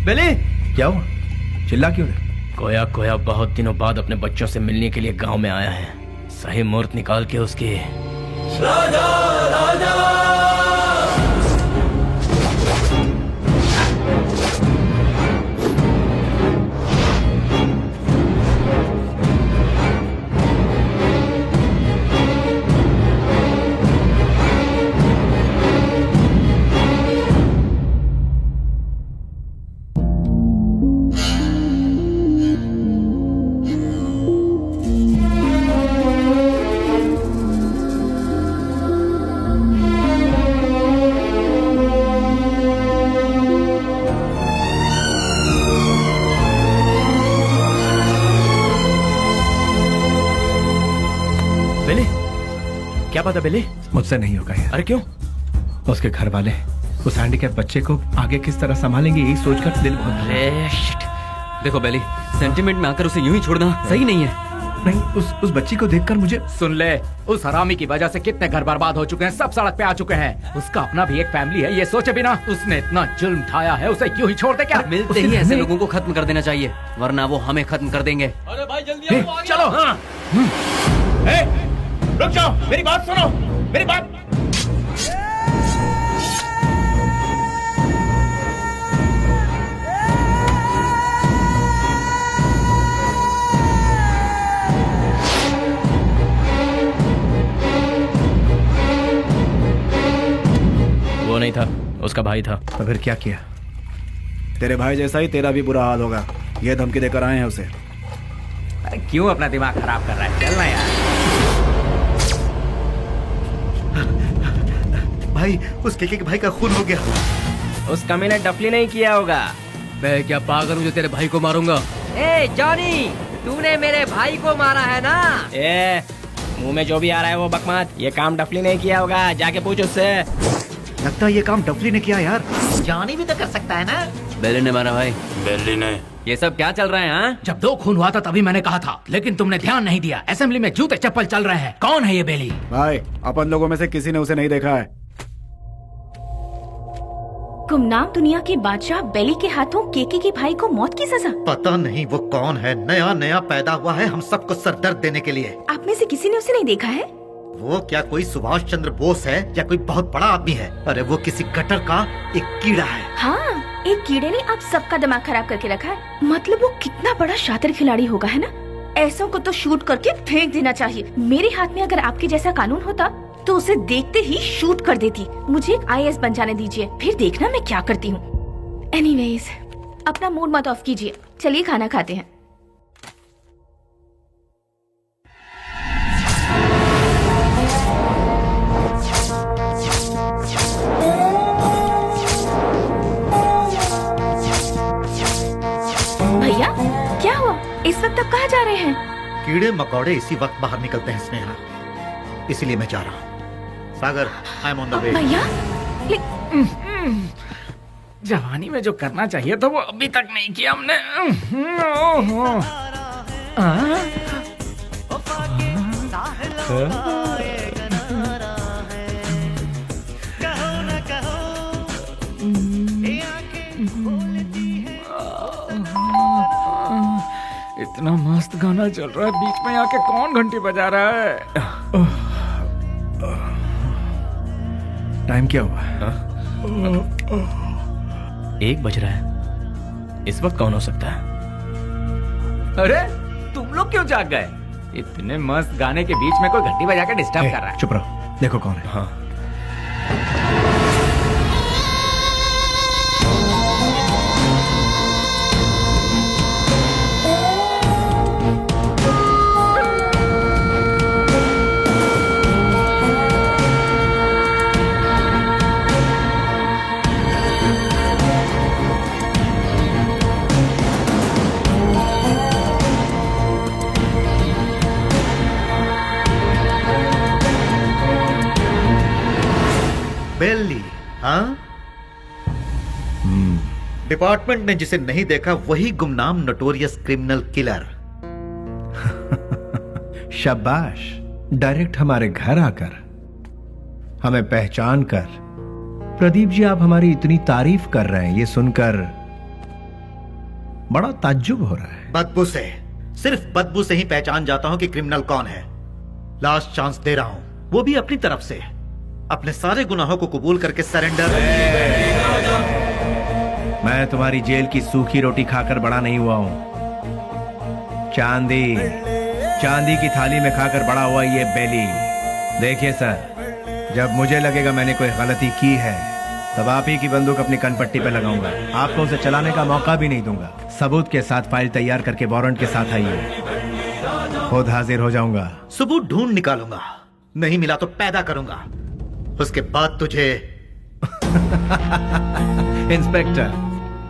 बेले,
क्या हुआ? चिल्ला क्यों रहे?
कोया कोया बहुत दिनों बाद अपने बच्चों से मिलने के लिए गांव में आया है। सही मुहूर्त निकाल के उसके क्या पता बेले?
मुझसे नहीं होगा यार।
अरे क्यों?
उसके घर वाले उस हैंडीकैप बच्चे को आगे किस तरह संभालेंगे यही सोचकर दिल बहुत।
अरे शिट।
देखो बेली, सेंटिमेंट में आकर उसे यूं ही छोड़ना सही नहीं है।
नहीं, उस बच्ची को देखकर मुझे।
सुन ले, उस हरामी की वजह से कितने घर बर्बाद हो चुके हैं, सब सड़क पे आ चुके हैं। उसका अपना भी एक फैमिली है, ये सोचे बिना उसने इतना जुल्म ढाया है, उसे क्यों ही छोड़ दे क्या?
मिलते ही ऐसे लोगों को खत्म कर देना चाहिए, वरना वो हमें खत्म कर देंगे।
अरे भाई जल्दी आओ,
चलो। हाँ। रुक जाओ, मेरी बात सुनो, मेरी बात।
वो नहीं था, उसका भाई था।
तो फिर क्या किया?
तेरे भाई जैसा ही तेरा भी बुरा हाल होगा, ये धमकी देकर आए हैं उसे।
अरे क्यों अपना दिमाग खराब कर रहा है, चलना यार।
भाई, उस केके के भाई का खून हो गया।
उस कमी ने डफली नहीं किया होगा।
मैं क्या पागल हूँ जो तेरे भाई को मारूंगा?
ए जॉनी, तूने मेरे भाई को मारा है ना?
ए, मुंह में जो भी आ रहा है वो बकवास। ये काम डफली नहीं किया होगा, जाके पूछ उससे।
लगता है ये काम डफली ने किया यार।
जॉनी भी तो कर सकता है ना?
बेली ने मारा भाई।
बेली ने।
ये सब क्या चल रहा है? हाँ,
जब 2 खून हुआ था तभी मैंने कहा था, लेकिन तुमने ध्यान नहीं दिया। असेंबली में जूते चप्पल चल रहे हैं। कौन है ये बेली?
भाई, अपन लोगों में से किसी ने उसे नहीं देखा है।
गुमनाम दुनिया के बादशाह बेली के हाथों केके के भाई को मौत की सजा।
पता नहीं वो कौन है, नया नया पैदा हुआ है हम सबको सरदर्द देने के लिए।
आप में से किसी ने उसे नहीं देखा है?
वो क्या कोई सुभाष चंद्र बोस है या कोई बहुत बड़ा आदमी है? अरे वो किसी गटर का एक कीड़ा है।
हाँ, एक कीड़े ने आप सबका दिमाग खराब करके रखा है। मतलब वो कितना बड़ा शातिर खिलाड़ी होगा, है ना? ऐसों को तो शूट करके फेंक देना चाहिए। मेरे हाथ में अगर आपके जैसा कानून होता तो उसे देखते ही शूट कर देती। मुझे एक IAS बन जाने दीजिए, फिर देखना मैं क्या करती हूँ। एनीवेज, अपना मूड मत ऑफ कीजिए, चलिए खाना खाते हैं। भैया, क्या हुआ? इस वक्त आप कहाँ जा रहे हैं?
कीड़े मकोड़े इसी वक्त बाहर निकलते हैं स्नेहा, इसलिए मैं जा रहा हूँ। Sagar, I am on the way.
भैया,
जवानी में जो करना चाहिए था वो अभी तक नहीं किया हमने। इतना मस्त गाना चल रहा है, बीच में आके कौन घंटी बजा रहा है?
टाइम क्या हुआ?
1 बज रहा है। इस वक्त कौन हो सकता है?
अरे तुम लोग क्यों जाग गए? इतने मस्त गाने के बीच में कोई घंटी बजा के डिस्टर्ब कर रहा है।
चुप रहो, देखो कौन है।
हाँ
बेली, हाँ? डिपार्टमेंट ने जिसे नहीं देखा वही गुमनाम नोटोरियस क्रिमिनल किलर।
शाबाश, डायरेक्ट हमारे घर आकर हमें पहचान कर। प्रदीप जी, आप हमारी इतनी तारीफ कर रहे हैं, ये सुनकर बड़ा ताज्जुब हो रहा है।
बदबू से, सिर्फ बदबू से ही पहचान जाता हूं कि क्रिमिनल कौन है। लास्ट चांस दे रहा हूं, वो भी अपनी तरफ से। अपने सारे गुनाहों को कबूल करके सरेंडर।
मैं तुम्हारी जेल की सूखी रोटी खाकर बड़ा नहीं हुआ हूं। चांदी की थाली में खाकर बड़ा हुआ ये बेली। देखिए सर, जब मुझे लगेगा मैंने कोई गलती की है तब आप ही की बंदूक अपनी कनपट्टी पे लगाऊंगा। आपको उसे चलाने का मौका भी नहीं दूंगा। सबूत के साथ फाइल तैयार करके वारंट के साथ आइए, खुद हाजिर हो जाऊंगा।
सबूत ढूंढ निकालूंगा, नहीं मिला तो पैदा करूंगा, उसके बाद तुझे।
इंस्पेक्टर,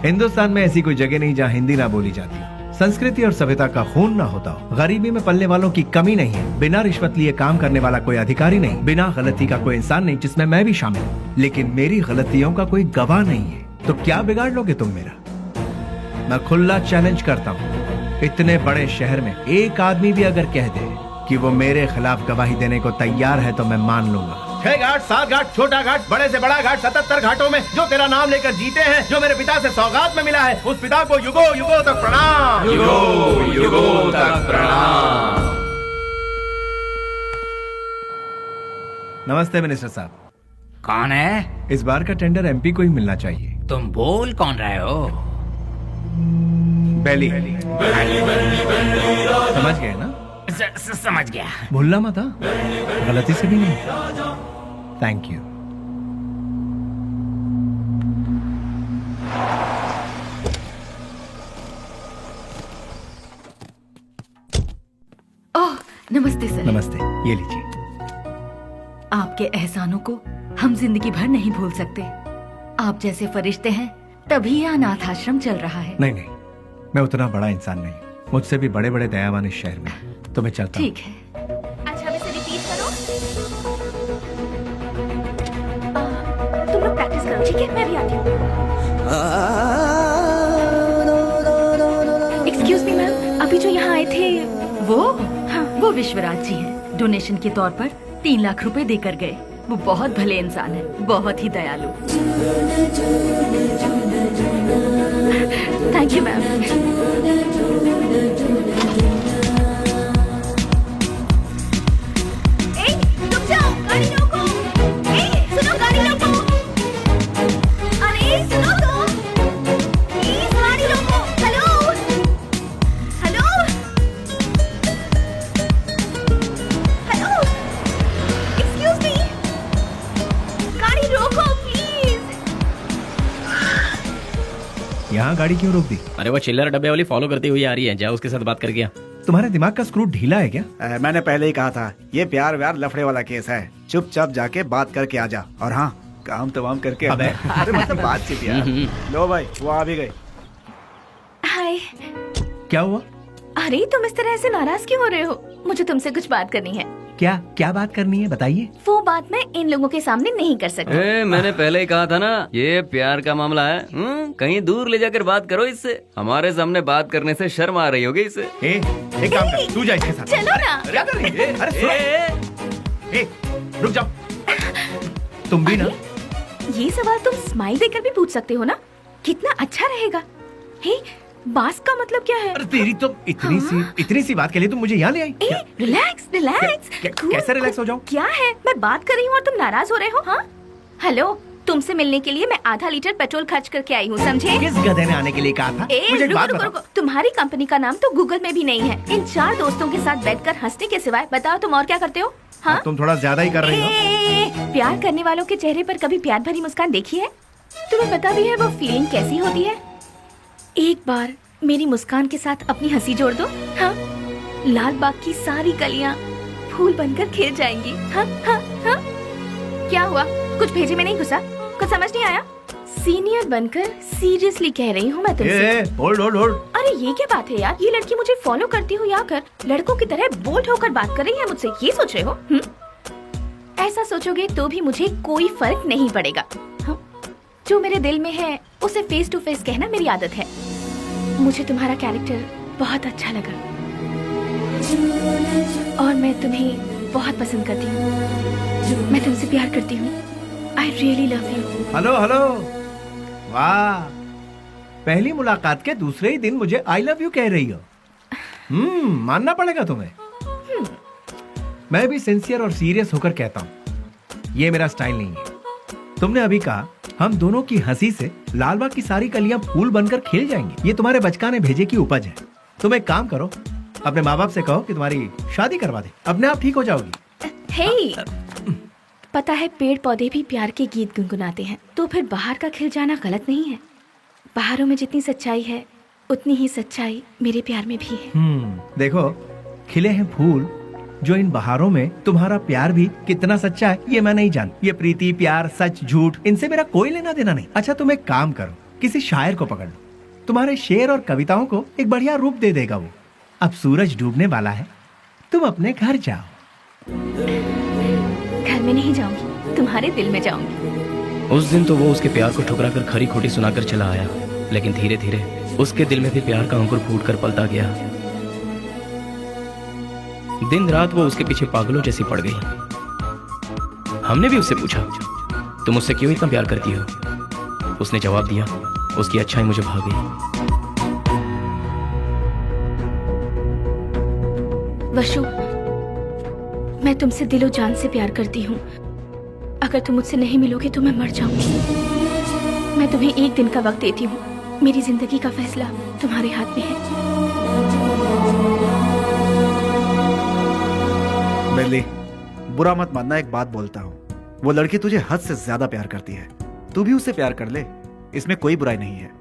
हिंदुस्तान में ऐसी कोई जगह नहीं जहां हिंदी ना बोली जाती हो, संस्कृति और सभ्यता का खून ना होता हो, गरीबी में पलने वालों की कमी नहीं है, बिना रिश्वत लिए काम करने वाला कोई अधिकारी नहीं, बिना गलती का कोई इंसान नहीं, जिसमें मैं भी शामिल हूँ। लेकिन मेरी गलतियों का कोई गवाह नहीं है, तो क्या बिगाड़ लोगे तुम मेरा? मैं खुला चैलेंज करता हूँ, इतने बड़े शहर में एक आदमी भी अगर कह दे कि वो मेरे खिलाफ गवाही देने को तैयार है तो मैं मान लूंगा। 6 घाट, 7 घाट, छोटा घाट, बड़े से बड़ा घाट, 77 घाटों में जो तेरा नाम लेकर जीते हैं, जो मेरे पिता से सौगात में मिला है, उस पिता को युगो युगो तक प्रणाम।
युगो युगो तक प्रणाम।
नमस्ते मिनिस्टर साहब।
कौन है?
इस बार का टेंडर एमपी को ही मिलना चाहिए।
तुम बोल कौन रहे हो?
बेली। समझ गए ना?
समझ गया।
भूलना मत, हाँ? गलती से भी नहीं। Thank you.
ओह, नमस्ते सर।
नमस्ते, ये लीजिए।
आपके एहसानों को हम जिंदगी भर नहीं भूल सकते। आप जैसे फरिश्ते हैं तभी यह अनाथ आश्रम चल रहा है।
नहीं नहीं, मैं उतना बड़ा इंसान नहीं, मुझसे भी बड़े बड़े दयावान इस शहर में, तो मैं चलता हूँ।
ठीक है। अच्छा, अभी से रिपीट करो। तुम लोग प्रैक्टिस करो, ठीक है? मैं भी आती हूँ। एक्सक्यूज मी मैम, अभी जो यहाँ आए थे वो? हाँ, वो विश्वराज जी हैं। डोनेशन के तौर पर 3 लाख रुपए देकर गए। वो बहुत भले इंसान है, बहुत ही दयालु। Thank you ma'am.
यहाँ गाड़ी क्यों रोक दी?
अरे वो चिल्लर डब्बे वाली फॉलो करती हुई आ रही है, जाओ उसके साथ बात करके आ।
तुम्हारे दिमाग का स्क्रू ढीला है क्या?
मैंने पहले ही कहा था, ये प्यार व्यार लफड़े वाला केस है। चुपचाप जाके बात करके आ जा, और हाँ, काम तमाम करके।
अबे।
अरे मतलब बातचीत यार। लो भाई, वो आ भी गए।
हाय।
क्या हुआ?
अरे तुम इस तरह से नाराज क्यों हो रहे हो? मुझे तुमसे कुछ बात करनी है।
क्या बात करनी है, बताइए।
वो बात मैं इन लोगों के सामने नहीं कर सकती।
मैंने पहले ही कहा था ना, ये प्यार का मामला है। कहीं दूर ले जाकर बात करो इससे। हमारे सामने बात करने से शर्म आ रही होगी इससे।
एक काम कर, तू जा इसके साथ।
चलो ना।
क्या कर रही है? अरे सुनो। रुक जाओ। तुम भी ना।
ये सवाल तुम स्माइल देकर भी पूछ सकते हो ना? कितना अच्छा रहेगा। हे, बास का मतलब क्या है?
अरे तेरी तो इतनी सी बात के लिए तुम मुझे यहाँ ले आई।
रिलैक्स।
कैसे रिलैक्स हो जाऊं?
क्या है? मैं बात कर रही हूँ और तुम नाराज हो रहे हो? हाँ? हेलो, तुमसे मिलने के लिए मैं आधा लीटर पेट्रोल खर्च करके आई हूँ, समझे?
किस गधे ने आने के लिए कहा था? मुझे एक
रुको,
बात
रुको,
बताओ।
रुको। तुम्हारी कंपनी का नाम तो गूगल में भी नहीं है। इन 4 दोस्तों के साथ बैठकर हंसने के सिवाय बताओ तुम और क्या करते हो? हाँ,
तुम थोड़ा ज्यादा ही कर रही हो।
प्यार करने वालों के चेहरे पर कभी प्यार भरी मुस्कान देखी है? तुम्हें पता भी है वो फीलिंग कैसी होती है? एक बार मेरी मुस्कान के साथ अपनी हंसी जोड़ दो, हाँ, लाल बाग की सारी कलियां फूल बनकर खिल जाएंगी। हाँ, हाँ, हाँ। क्या हुआ? कुछ भेजे में नहीं घुसा? कुछ समझ नहीं आया? सीनियर बनकर सीरियसली कह रही हूँ मैं तुमसे।
Hold hold hold.
अरे ये क्या बात है यार? ये लड़की मुझे फॉलो करती हो या कर लड़कों की तरह बोल्ड होकर बात कर रही है मुझसे, ये सोच रहे हो? ऐसा सोचोगे तो भी मुझे कोई फर्क नहीं पड़ेगा। हाँ? जो मेरे दिल में है उसे फेस टू फेस कहना मेरी आदत है। मुझे तुम्हारा कैरेक्टर बहुत अच्छा लगा और मैं तुम्हें बहुत पसंद करती हूँ। मैं तुमसे प्यार करती हूँ। I really love you.
Hello hello, वाह, पहली मुलाकात के दूसरे ही दिन मुझे आई लव यू कह रही हो। मानना पड़ेगा तुम्हें। मैं भी सिंसियर और सीरियस होकर कहता हूँ, ये मेरा स्टाइल नहीं है। तुमने अभी कहा हम दोनों की हंसी से लालबाग की सारी कलियां फूल बनकर खिल जाएंगी। ये तुम्हारे बचकाने भेजे की उपज है। तुम एक काम करो, अपने माँ बाप से कहो कि तुम्हारी शादी करवा दे, अपने आप ठीक हो जाओगी।
हे, पता है पेड़ पौधे भी प्यार के गीत गुनगुनाते हैं, तो फिर बाहर का खिल जाना गलत नहीं है। बाहरों में जितनी सच्चाई है उतनी ही सच्चाई मेरे प्यार में भी है।
देखो, खिले हैं फूल जो इन बहारों में तुम्हारा प्यार भी कितना सच्चा है ये मैं नहीं जान। ये प्रीति, प्यार, सच, झूठ, इनसे मेरा कोई लेना देना नहीं। अच्छा तुम एक काम करो, किसी शायर को पकड़ लो, तुम्हारे शेर और कविताओं को एक बढ़िया रूप दे देगा वो। अब सूरज डूबने वाला है, तुम अपने घर जाओ।
घर में नहीं जाऊंगी, तुम्हारे दिल में जाऊंगी।
उस दिन तो वो उसके प्यार को ठुकरा कर खरी खोटी सुनाकर चला आया, लेकिन धीरे धीरे उसके दिल में भी प्यार का अंकुर फूट कर पलता गया। दिन रात वो उसके पीछे पागलों जैसी पड़ गई। हमने भी उससे पूछा, तुम उससे क्यों इतना प्यार करती हो? उसने जवाब दिया, उसकी अच्छाई मुझे भा गई।
वशु, मैं तुमसे दिलो जान से प्यार करती हूँ। अगर तुम मुझसे नहीं मिलोगे तो मैं मर जाऊंगी। मैं तुम्हें एक दिन का वक्त देती हूँ। मेरी जिंदगी का फैसला तुम्हारे हाथ में है।
बेली, बुरा मत मानना, एक बात बोलता हूँ, वो लड़की तुझे हद से ज्यादा प्यार करती है। तू भी उससे प्यार कर ले, इसमें कोई बुराई नहीं है।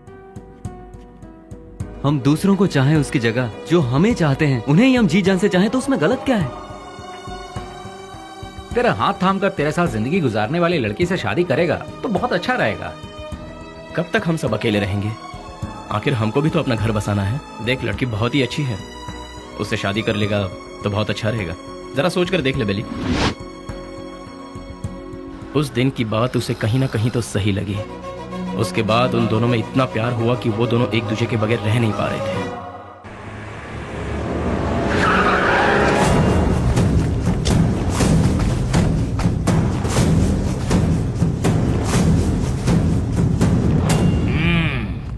हम दूसरों को चाहें उसकी जगह जो हमें चाहते हैं उन्हें ही हम जी जान से चाहें तो उसमें गलत क्या है?
तेरा हाथ थाम कर तेरे साथ जिंदगी गुजारने वाली लड़की से शादी करेगा तो बहुत अच्छा रहेगा।
कब तक हम सब अकेले रहेंगे? आखिर हमको भी तो अपना घर बसाना है। देख, लड़की बहुत ही अच्छी है, उससे शादी कर लेगा तो बहुत अच्छा रहेगा। जरा सोच कर देख ले बेली। उस दिन की बात उसे कहीं ना कहीं तो सही लगी। उसके बाद उन दोनों में इतना प्यार हुआ कि वो दोनों एक दूसरे के बगैर रह नहीं पा रहे थे।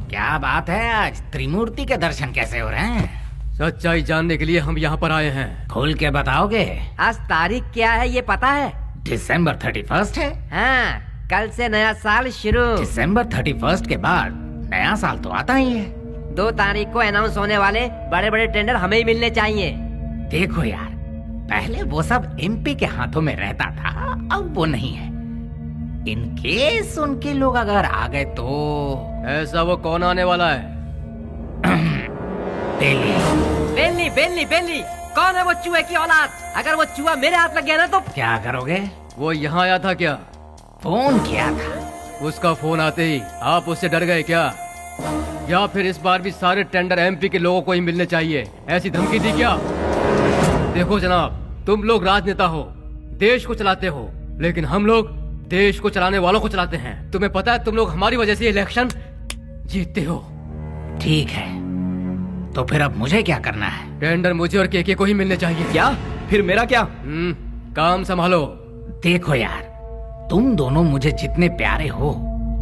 क्या बात है, आज त्रिमूर्ति के दर्शन कैसे हो रहे हैं? सच्चाई जानने के लिए हम यहाँ पर आए हैं। खोल के बताओगे?
आज तारीख क्या है ये पता है?
दिसंबर 31 है।
हाँ, कल से नया साल शुरू।
दिसंबर 31 के बाद नया साल तो आता ही है।
2 तारीख को अनाउंस होने वाले बड़े बड़े टेंडर हमें ही मिलने चाहिए।
देखो यार, पहले वो सब एमपी के हाथों में रहता था, अब वो नहीं है। इन केस उनके लोग अगर आ गए तो
ऐसा वो कौन आने वाला है?
बेली बेली बेली, कौन है वो चूहे की औलाद? अगर वो चूहा मेरे हाथ लग गया ना तो
क्या करोगे?
वो यहाँ आया था क्या?
फोन किया था।
उसका फोन आते ही आप उससे डर गए क्या? या फिर इस बार भी सारे टेंडर एमपी के लोगों को ही मिलने चाहिए, ऐसी धमकी दी क्या? देखो जनाब, तुम लोग राजनेता हो, देश को चलाते हो, लेकिन हम लोग देश को चलाने वालों को चलाते हैं। तुम्हें पता है तुम लोग हमारी वजह से इलेक्शन जीतते हो।
ठीक है, तो फिर अब मुझे क्या करना है?
टेंडर मुझे और केके को ही मिलने चाहिए।
क्या? फिर मेरा क्या?
काम संभालो।
देखो यार, तुम दोनों मुझे जितने प्यारे हो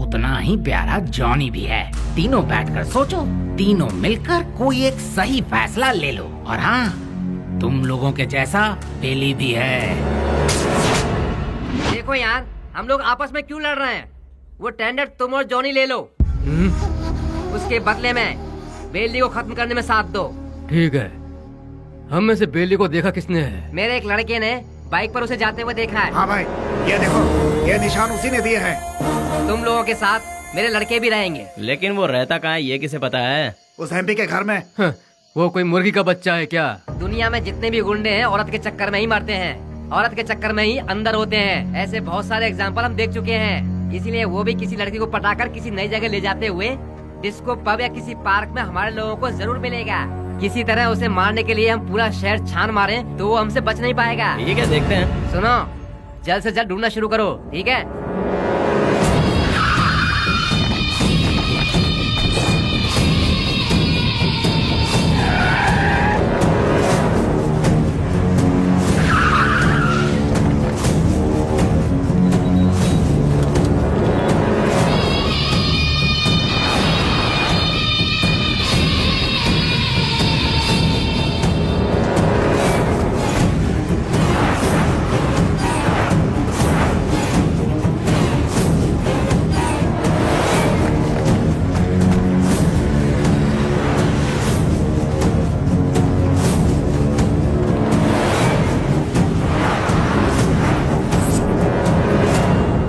उतना ही प्यारा जॉनी भी है। तीनों बैठकर सोचो, तीनों मिलकर कोई एक सही फैसला ले लो। और हाँ, तुम लोगों के जैसा बेली भी है।
देखो यार, हम लोग आपस में क्यों लड़ रहे हैं? वो टेंडर तुम और जॉनी ले लो। उसके बदले में बेली को खत्म करने में साथ दो।
ठीक है। हम में से बेली को देखा किसने है?
मेरे एक लड़के ने बाइक पर उसे जाते हुए देखा है।
हाँ भाई, ये देखो, ये निशान उसी ने दिए हैं।
तुम लोगों के साथ मेरे लड़के भी रहेंगे।
लेकिन वो रहता कहाँ है ये किसे पता है?
उस एमपी के घर में।
वो कोई मुर्गी का बच्चा है क्या?
दुनिया में जितने भी गुंडे हैं औरत के चक्कर में ही मरते हैं, औरत के चक्कर में ही अंदर होते हैं। ऐसे बहुत सारे एग्जाम्पल हम देख चुके हैं। इसीलिए वो भी किसी लड़की को पटाकर किसी नई जगह ले जाते हुए डिस्को पब या किसी पार्क में हमारे लोगों को जरूर मिलेगा। किसी तरह उसे मारने के लिए हम पूरा शहर छान मारें तो वो हमसे बच नहीं पाएगा।
ठीक है, देखते हैं।
सुनो, जल्द से जल्द ढूंढना शुरू करो, ठीक है?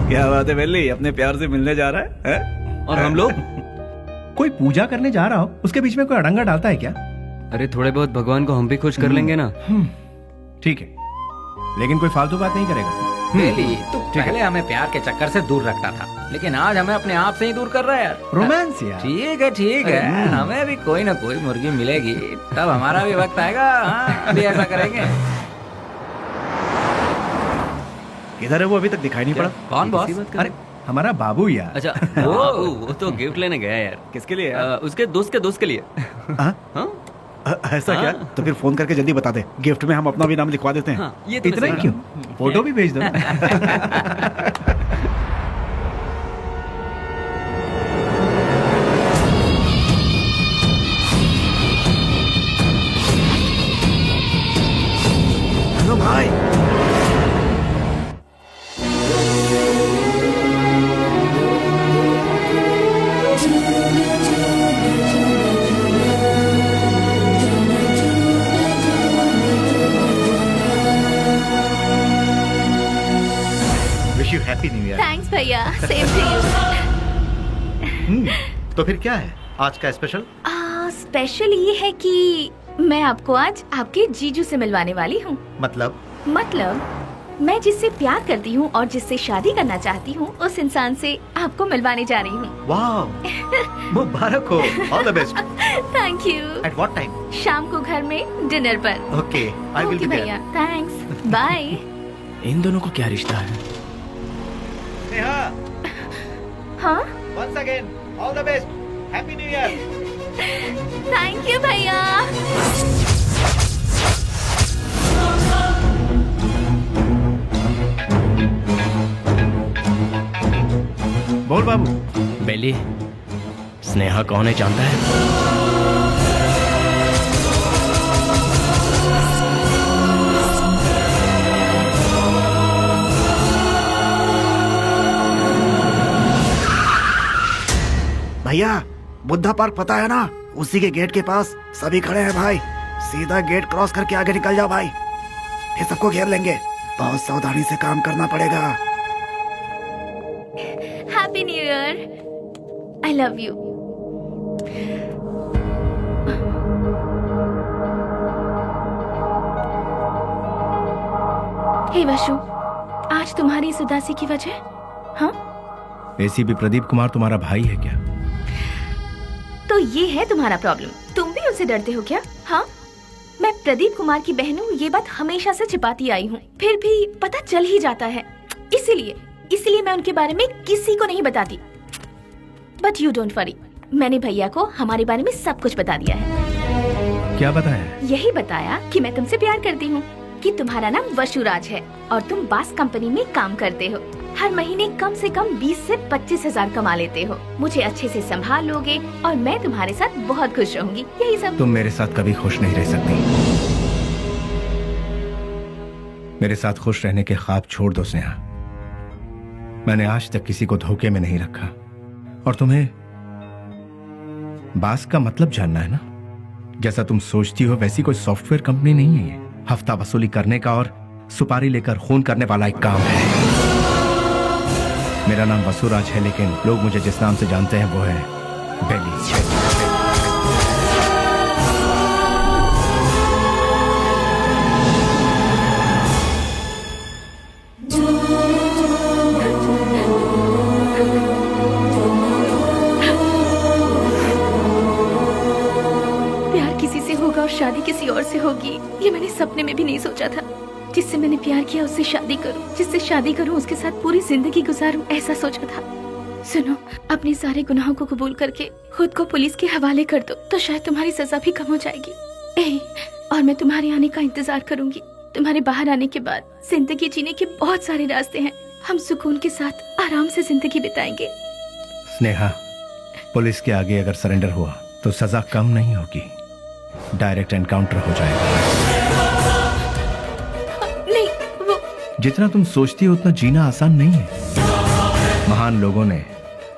क्या बात है बेली, अपने प्यार से मिलने जा रहा है?
और हम लोग?
कोई पूजा करने जा रहा हो, उसके बीच में कोई अड़ंगा डालता है क्या?
अरे थोड़े बहुत भगवान को हम भी खुश कर लेंगे ना।
ठीक है, लेकिन कोई फालतू बात नहीं करेगा।
बेली, तू पहले हमें प्यार के चक्कर से दूर रखता था, लेकिन आज हमें अपने आप से ही दूर कर रहा है यार।
रोमांस यार।
ठीक है, हमें भी कोई ना कोई मुर्गी मिलेगी, तब हमारा भी वक्त आएगा। हाँ, भी ऐसा करेंगे।
किधर है वो? अभी तक दिखाई नहीं पड़ा।
कौन बॉस?
अरे हमारा बाबू यार।
अच्छा, वो तो गिफ्ट लेने गया यार।
किसके लिए?
उसके दोस्त के लिए। हाँ?
ऐसा क्या? तो फिर फोन करके जल्दी बता दे, गिफ्ट में हम अपना भी नाम लिखवा देते हैं।
हाँ, ये तो
इतना ही क्यों? फोटो भी भेज दो।
हेलो भाई।
Wish you happy new year.
Thanks भैया, सेम टू यू।
तो फिर क्या है आज का स्पेशल?
स्पेशल ये है कि मैं आपको आज आपके जीजू से मिलवाने वाली हूँ।
मतलब
मैं जिससे प्यार करती हूँ और जिससे शादी करना चाहती हूँ, उस इंसान से आपको मिलवाने जा रही हूँ।
वाह, मुबारक हो। All the best.
Thank you.
At what time?
शाम को घर में डिनर पर।
ओके, आई विल बी
भैया,
देयर।
Thanks, bye.
इन दोनों को क्या रिश्ता है?
नेहा,
हाँ,
once again all the best, happy new year.
Thank you भैया।
बोल बाबू।
बेली, स्नेहा कौन है जानता है?
भैया, बुद्धा पार्क पता है ना? उसी के गेट के पास सभी खड़े हैं भाई। सीधा गेट क्रॉस करके आगे निकल जाओ भाई, ये सबको घेर लेंगे। बहुत सावधानी से काम करना पड़ेगा।
Happy new year. I love you. Hey Vashu, आज तुम्हारी इस उदासी की वजह? हाँ,
एसीपी प्रदीप कुमार तुम्हारा भाई है क्या?
तो ये है तुम्हारा प्रॉब्लम। तुम भी उनसे डरते हो क्या? हाँ, मैं प्रदीप कुमार की बहन हूँ, ये बात हमेशा से छिपाती आई हूँ, फिर भी पता चल ही जाता है। इसीलिए मैं उनके बारे में किसी को नहीं बताती। बट यू डोंट वरी, मैंने भैया को हमारे बारे में सब कुछ बता दिया है।
क्या बताया?
यही बताया कि मैं तुमसे प्यार करती हूँ, कि तुम्हारा नाम वशुराज है और तुम बास कंपनी में काम करते हो। हर महीने कम से कम 20 से 25 हजार कमा लेते हो। मुझे अच्छे से संभाल लोगे और मैं तुम्हारे साथ बहुत खुश रहूंगी। यही सब।
तुम मेरे साथ कभी खुश नहीं रह सकती। मेरे साथ खुश रहने के ख्वाब छोड़ दो स्नेहा। मैंने आज तक किसी को धोखे में नहीं रखा। और तुम्हें बास का मतलब जानना है ना? जैसा तुम सोचती हो वैसी कोई सॉफ्टवेयर कंपनी नहीं है ये। हफ्ता वसूली करने का और सुपारी लेकर खून करने वाला एक काम है। मेरा नाम वसुराज है, लेकिन लोग मुझे जिस नाम से जानते हैं वो है बेली।
और शादी किसी और से होगी ये मैंने सपने में भी नहीं सोचा था। जिससे मैंने प्यार किया उससे शादी करूं, जिससे शादी करूं उसके साथ पूरी जिंदगी गुजारूं, ऐसा सोचा था। सुनो, अपने सारे गुनाहों को कबूल करके खुद को पुलिस के हवाले कर दो तो शायद तुम्हारी सजा भी कम हो जाएगी। और मैं तुम्हारे आने का इंतजार करूंगी। तुम्हारे बाहर आने के बाद जिंदगी जीने के बहुत सारे रास्ते हैं। हम सुकून के साथ आराम से जिंदगी बिताएंगे।
स्नेहा, पुलिस के आगे अगर सरेंडर हुआ तो सजा कम नहीं होगी, डायरेक्ट एनकाउंटर हो जाएगा।
नहीं, वो
जितना तुम सोचती हो उतना जीना आसान नहीं है। महान लोगों ने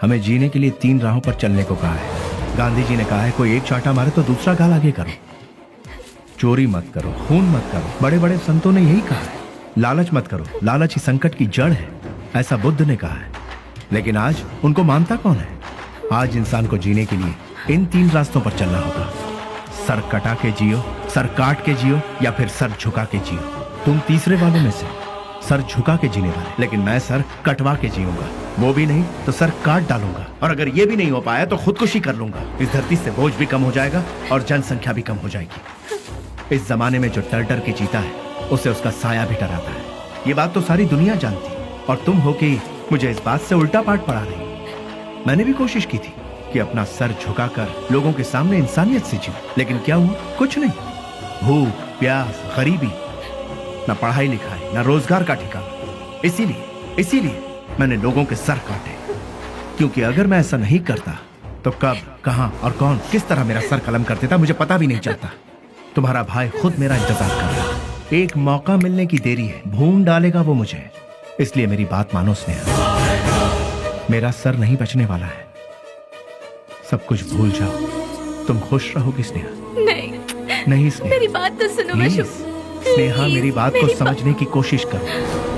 हमें जीने के लिए 3 राहों पर चलने को कहा है। गांधी जी ने कहा है कोई एक चांटा मारे तो दूसरा गाल आगे करो, चोरी मत करो, खून मत करो। बड़े बड़े संतों ने यही कहा है। लालच मत करो, लालच ही संकट की जड़ है, ऐसा बुद्ध ने कहा है। लेकिन आज उनको मानता कौन है? आज इंसान को जीने के लिए इन 3 रास्तों पर चलना होगा। सर कटा के जियो, सर काट के जियो, या फिर सर झुका के जियो। तुम तीसरे वालों में से, सर झुका के जीने वाले। लेकिन मैं सर कटवा के जीऊंगा, वो भी नहीं तो सर काट डालूंगा। और अगर ये भी नहीं हो पाया तो खुदकुशी कर लूंगा। इस धरती से बोझ भी कम हो जाएगा और जनसंख्या भी कम हो जाएगी। इस जमाने में जो डर डर के जीता है उसे उसका साया भी डराता है। ये बात तो सारी दुनिया जानती, और तुम हो कि मुझे इस बात से उल्टा पाठ पढ़ा रही। मैंने भी कोशिश की थी कि अपना सर झुकाकर लोगों के सामने इंसानियत से जीऊं, लेकिन क्या हुआ? कुछ नहीं। भूख, प्यास, गरीबी, न पढ़ाई लिखाई, न रोजगार का ठिकाना। इसीलिए मैंने लोगों के सर काटे, क्योंकि अगर मैं ऐसा नहीं करता तो कब, कहां और कौन किस तरह मेरा सर कलम कर देता मुझे पता भी नहीं चलता। तुम्हारा भाई खुद मेरा इंतजार कर रहा है। एक मौका मिलने की देरी है, भून डालेगा वो मुझे। इसलिए मेरी बात मानो स्नेहा, मेरा सर नहीं बचने वाला है। सब कुछ भूल जाओ, तुम खुश रहोगी स्नेहा। नहीं स्नेहा,
मेरी बात तो सुनो। मैं
स्नेहा, मेरी बात को समझने की कोशिश करो।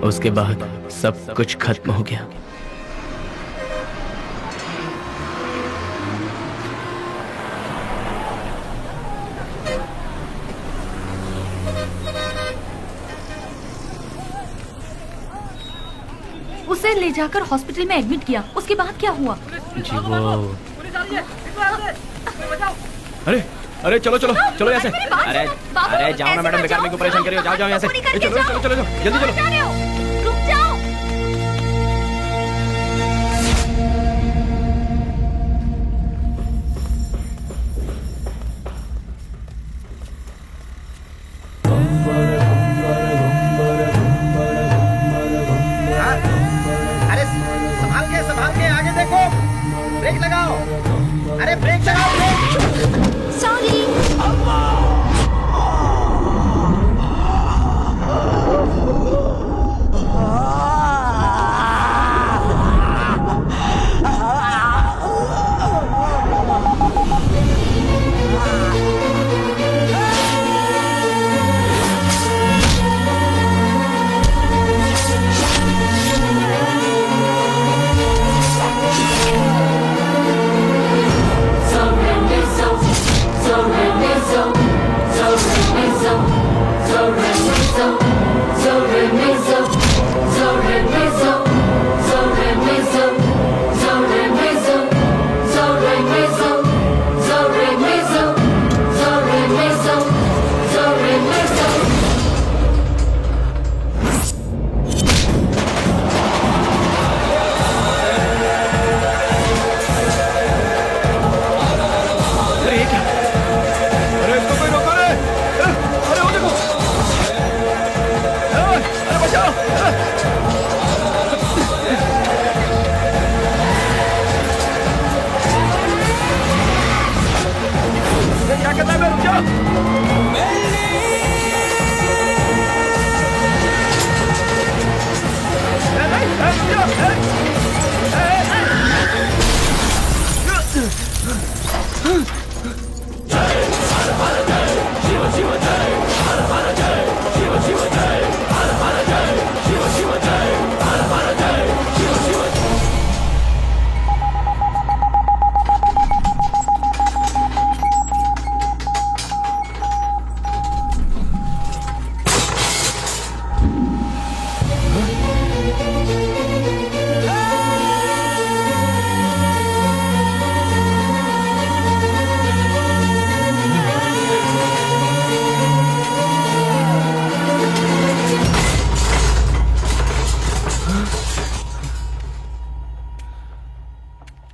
उसके बाद सब कुछ खत्म हो गया।
उसे ले जाकर हॉस्पिटल में एडमिट किया, उसके बाद क्या हुआ?
जी वो अरे अरे चलो चलो चलो यहाँ से। अरे अरे जाओ ना मैडम, बेकार मेरे को परेशान करियो। जाओ जाओ यहाँ से। चलो चलो चलो चलो जल्दी चलो।
रुक जाओ।
अरे संभाल के आगे देखो, ब्रेक लगाओ। अरे ब्रेक लगाओ, ब्रेक।
सॉरी।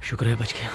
शुक्र है बच गया।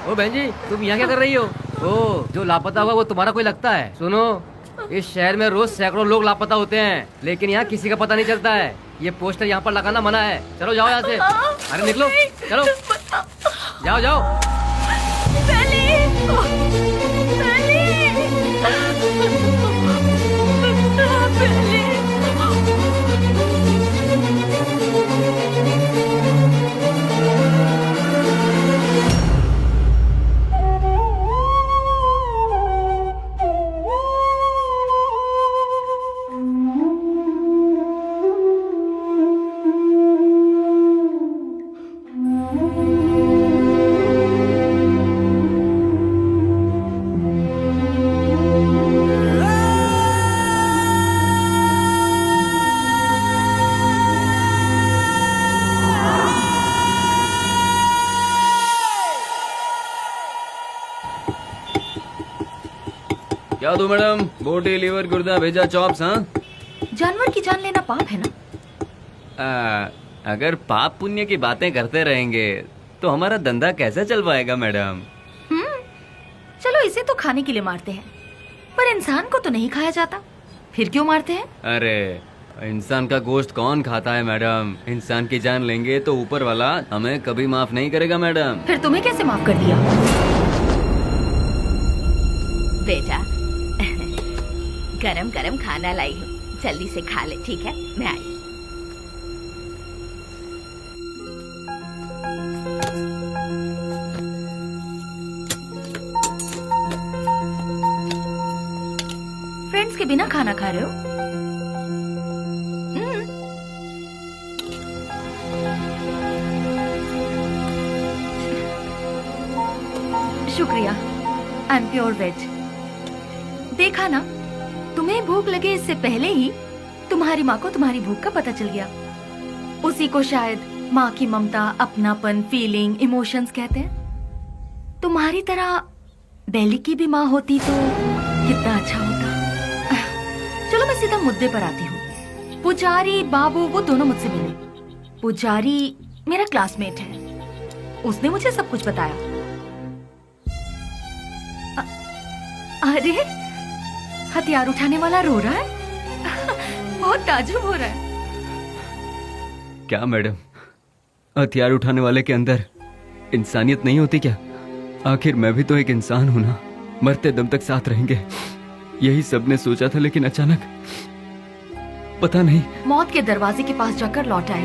ओ बहन जी, तुम यहाँ क्या कर रही हो? ओ, जो लापता हुआ वो तुम्हारा कोई लगता है? सुनो, इस शहर में रोज सैकड़ों लोग लापता होते हैं, लेकिन यहाँ किसी का पता नहीं चलता है। ये पोस्टर यहाँ पर लगाना मना है। चलो जाओ यहाँ से। अरे निकलो, चलो जाओ जाओ।
क्या दो मैडम? बोटी, लीवर, गुर्दा, भेजा, चॉप्स। हाँ,
जानवर की जान लेना पाप है ना?
अगर पाप पुण्य की बातें करते रहेंगे तो हमारा धंधा कैसे चल पाएगा मैडम?
चलो इसे तो खाने के लिए मारते हैं, पर इंसान को तो नहीं खाया जाता। फिर क्यों मारते हैं?
अरे इंसान का गोश्त कौन खाता है मैडम? इंसान की जान लेंगे तो ऊपर वाला हमें कभी माफ नहीं करेगा मैडम।
फिर तुम्हें कैसे माफ कर दिया?
बेटा गरम गरम खाना लाई हूँ, जल्दी से खा ले, ठीक है? मैं आई।
फ्रेंड्स के बिना खाना खा रहे हो? शुक्रिया। I am pure veg. देखा ना, तुम्हें भूख लगे इससे पहले ही तुम्हारी माँ को तुम्हारी भूख का पता चल गया। उसी को शायद माँ की ममता, अपनापन, फीलिंग, इमोशंस कहते हैं। तुम्हारी तरह बेली की भी माँ होती तो कितना अच्छा होता। चलो मैं सीधा मुद्दे पर आती हूँ। पुजारी बाबू वो दोनों मुझसे मिले। पुजारी मेरा क्लासमेट है, उसने मुझे सब कुछ बताया। अरे हथियार उठाने वाला रो रहा है। बहुत ताज्जुब हो रहा है।
क्या मैडम, हथियार उठाने वाले के अंदर इंसानियत नहीं होती क्या? आखिर मैं भी तो एक इंसान हूं ना। मरते दम तक साथ रहेंगे, यही सबने सोचा था, लेकिन अचानक पता नहीं।
मौत के दरवाजे के पास जाकर लौट आए।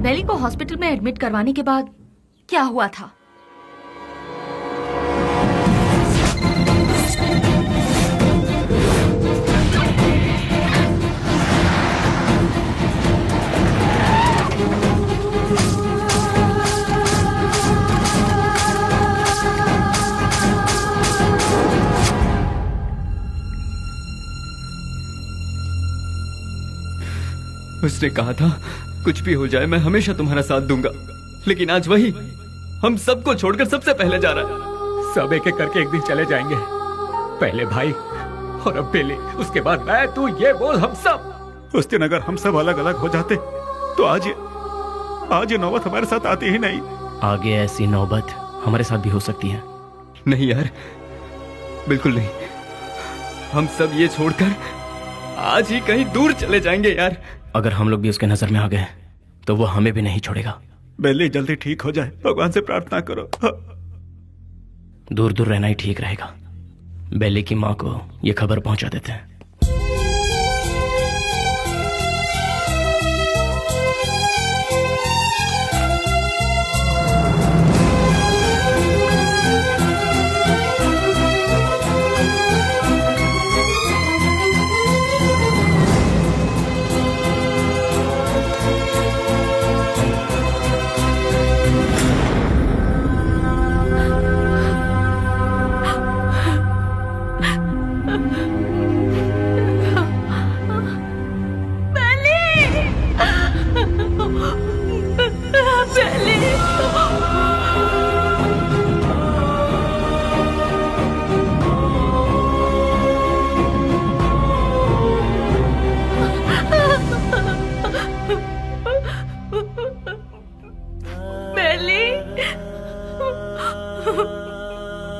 बेली को हॉस्पिटल में एडमिट करवाने के बाद क्या हुआ था?
उसने कहा था कुछ भी हो जाए मैं हमेशा तुम्हारा साथ दूंगा, लेकिन आज वही हम सबको छोड़कर सबसे पहले जा रहा है।
सब एक एक करके एक दिन चले जाएंगे। पहले भाई और अब बेली, उसके बाद मैं, तू, ये बोल हम सब।
उस दिन अगर हम सब अलग अलग हो जाते तो आज ये नौबत हमारे साथ आती ही नहीं।
आगे ऐसी नौबत हमारे साथ भी हो सकती है।
नहीं यार, बिल्कुल नहीं। हम सब ये छोड़कर आज ही कहीं दूर चले जाएंगे यार।
अगर हम लोग भी उसके नजर में आ गए तो वो हमें भी नहीं छोड़ेगा।
बेली जल्दी ठीक हो जाए, भगवान से प्रार्थना करो।
दूर दूर रहना ही ठीक रहेगा। बेली की माँ को ये खबर पहुंचा देते हैं।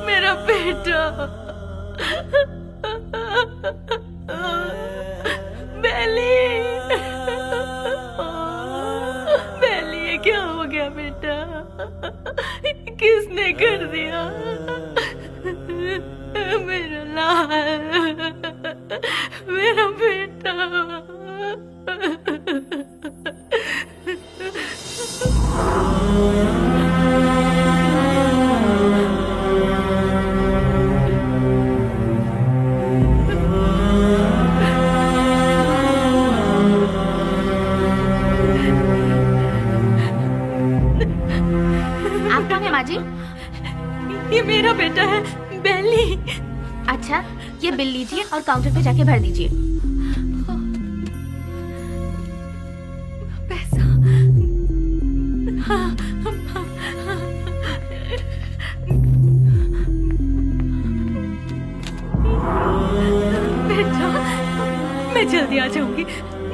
मेरा बेटा बेली, बेली ये क्या हो गया बेटा? किसने कर दिया? मेरा लाल, मेरा बेटा।
माजी,
ये मेरा बेटा है बेली।
अच्छा, ये बिल लीजिए और काउंटर पे जाके भर दीजिए।
पैसा? बेटा, मैं जल्दी आ जाऊंगी।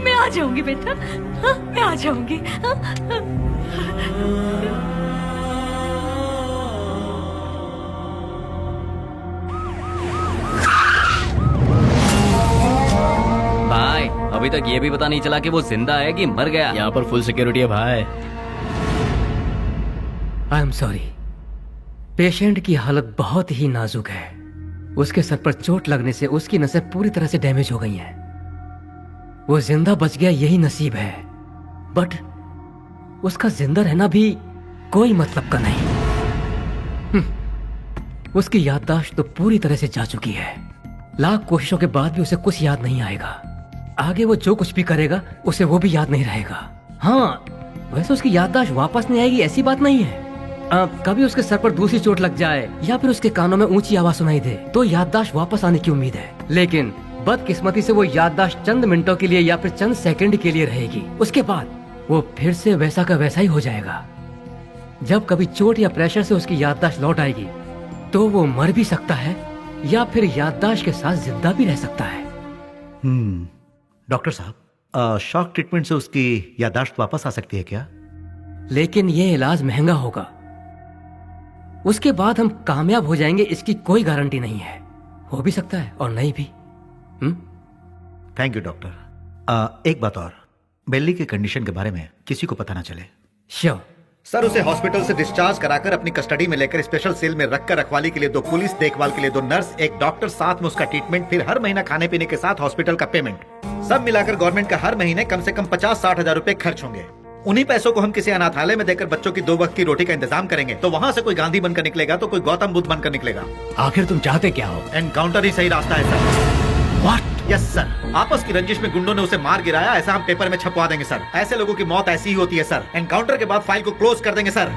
मैं आ जाऊंगी बेटा। मैं आ जाऊंगी।
अभी तक ये भी पता नहीं चला कि वो जिंदा है कि मर गया।
यहाँ पर फुल सिक्योरिटी है भाई।
आई एम सॉरी, पेशेंट की हालत बहुत ही नाजुक है। उसके सर पर चोट लगने से उसकी नसें पूरी तरह से डैमेज हो गई हैं। वो जिंदा बच गया यही नसीब है, बट उसका जिंदा रहना भी कोई मतलब का नहीं। उसकी याददाश्त तो पूरी तरह से जा चुकी है। लाख कोशिशों के बाद भी उसे कुछ याद नहीं आएगा। आगे वो जो कुछ भी करेगा उसे वो भी याद नहीं रहेगा। हाँ, वैसे उसकी याददाश्त वापस नहीं आएगी ऐसी बात नहीं है। कभी उसके सर पर दूसरी चोट लग जाए या फिर उसके कानों में ऊंची आवाज सुनाई दे तो याददाश्त वापस आने की उम्मीद है, लेकिन बदकिस्मती से वो याददाश्त चंद मिनटों के लिए या फिर चंद सेकंड के लिए रहेगी। उसके बाद वो फिर से वैसा का वैसा ही हो जाएगा। जब कभी चोट या प्रेशर से उसकी याददाश्त लौट आएगी तो वो मर भी सकता है या फिर याददाश्त के साथ जिंदा भी रह सकता है।
डॉक्टर साहब, शॉक ट्रीटमेंट से उसकी याददाश्त वापस आ सकती है क्या?
लेकिन ये इलाज महंगा होगा। उसके बाद हम कामयाब हो जाएंगे इसकी कोई गारंटी नहीं है। हो भी सकता है और नहीं भी।
Thank you doctor. एक बात और, बेली के कंडीशन के बारे में किसी को पता ना चले।
श्योर
सर, उसे हॉस्पिटल से डिस्चार्ज कराकर अपनी कस्टडी में लेकर स्पेशल सेल में रखकर रखवाली के लिए 2 पुलिस, देखभाल के लिए 2 नर्स, एक डॉक्टर, साथ में उसका ट्रीटमेंट, फिर हर महीना खाने पीने के साथ हॉस्पिटल का पेमेंट, सब मिलाकर गवर्नमेंट का हर महीने कम से कम 50-60 हजार रुपए खर्च होंगे। उन्हीं पैसों को हम किसी अनाथालय में देकर बच्चों की 2 वक्त की रोटी का इंतजाम करेंगे तो वहाँ से कोई गांधी बनकर निकलेगा तो कोई गौतम बुद्ध बनकर निकलेगा।
आखिर तुम चाहते क्या हो?
एनकाउंटर ही सही रास्ता है सर।
व्हाट?
यस सर, आपस की रंजिश में गुंडों ने उसे मार गिराया, ऐसा हम पेपर में छपवा देंगे सर। ऐसे लोगों की मौत ऐसी ही होती है सर। एनकाउंटर के बाद फाइल को क्लोज कर देंगे सर।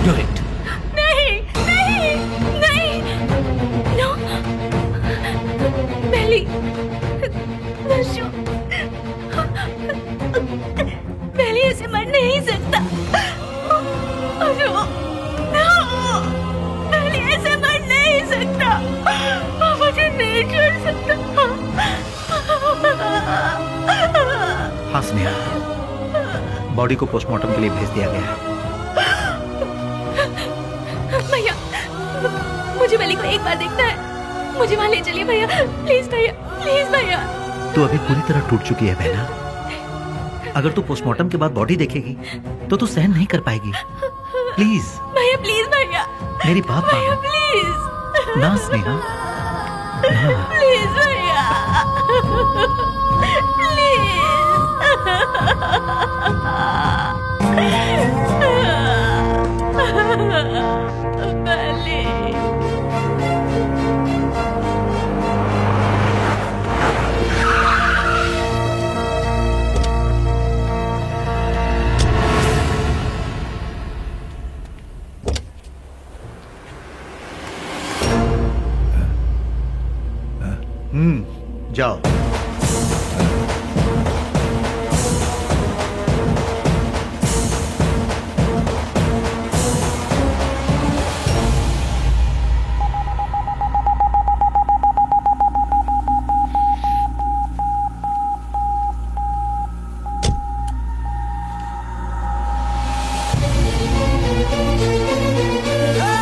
Do it.
नहीं नहीं नहीं, नो बेली, बेली ऐसे मर नहीं सकता। बेली ऐसे मर नहीं सकता। मुझे नहीं छोड़ सकता।
हाँ स्नेहा, बॉडी को पोस्टमार्टम के लिए भेज दिया गया है।
भैया, मुझे बेली को एक बार देखना है। मुझे वहाँ ले चलिए भैया, प्लीज भैया, प्लीज भैया।
तू अभी पूरी तरह टूट चुकी है बहना। अगर तू पोस्टमार्टम के बाद बॉडी देखेगी तो तू सहन नहीं कर पाएगी। प्लीज
भैया, प्लीज भैया,
मेरी बात
भैया
मानो
प्लीज
ना स्नेहा, ना।
प्लीज भैया,
जाओ।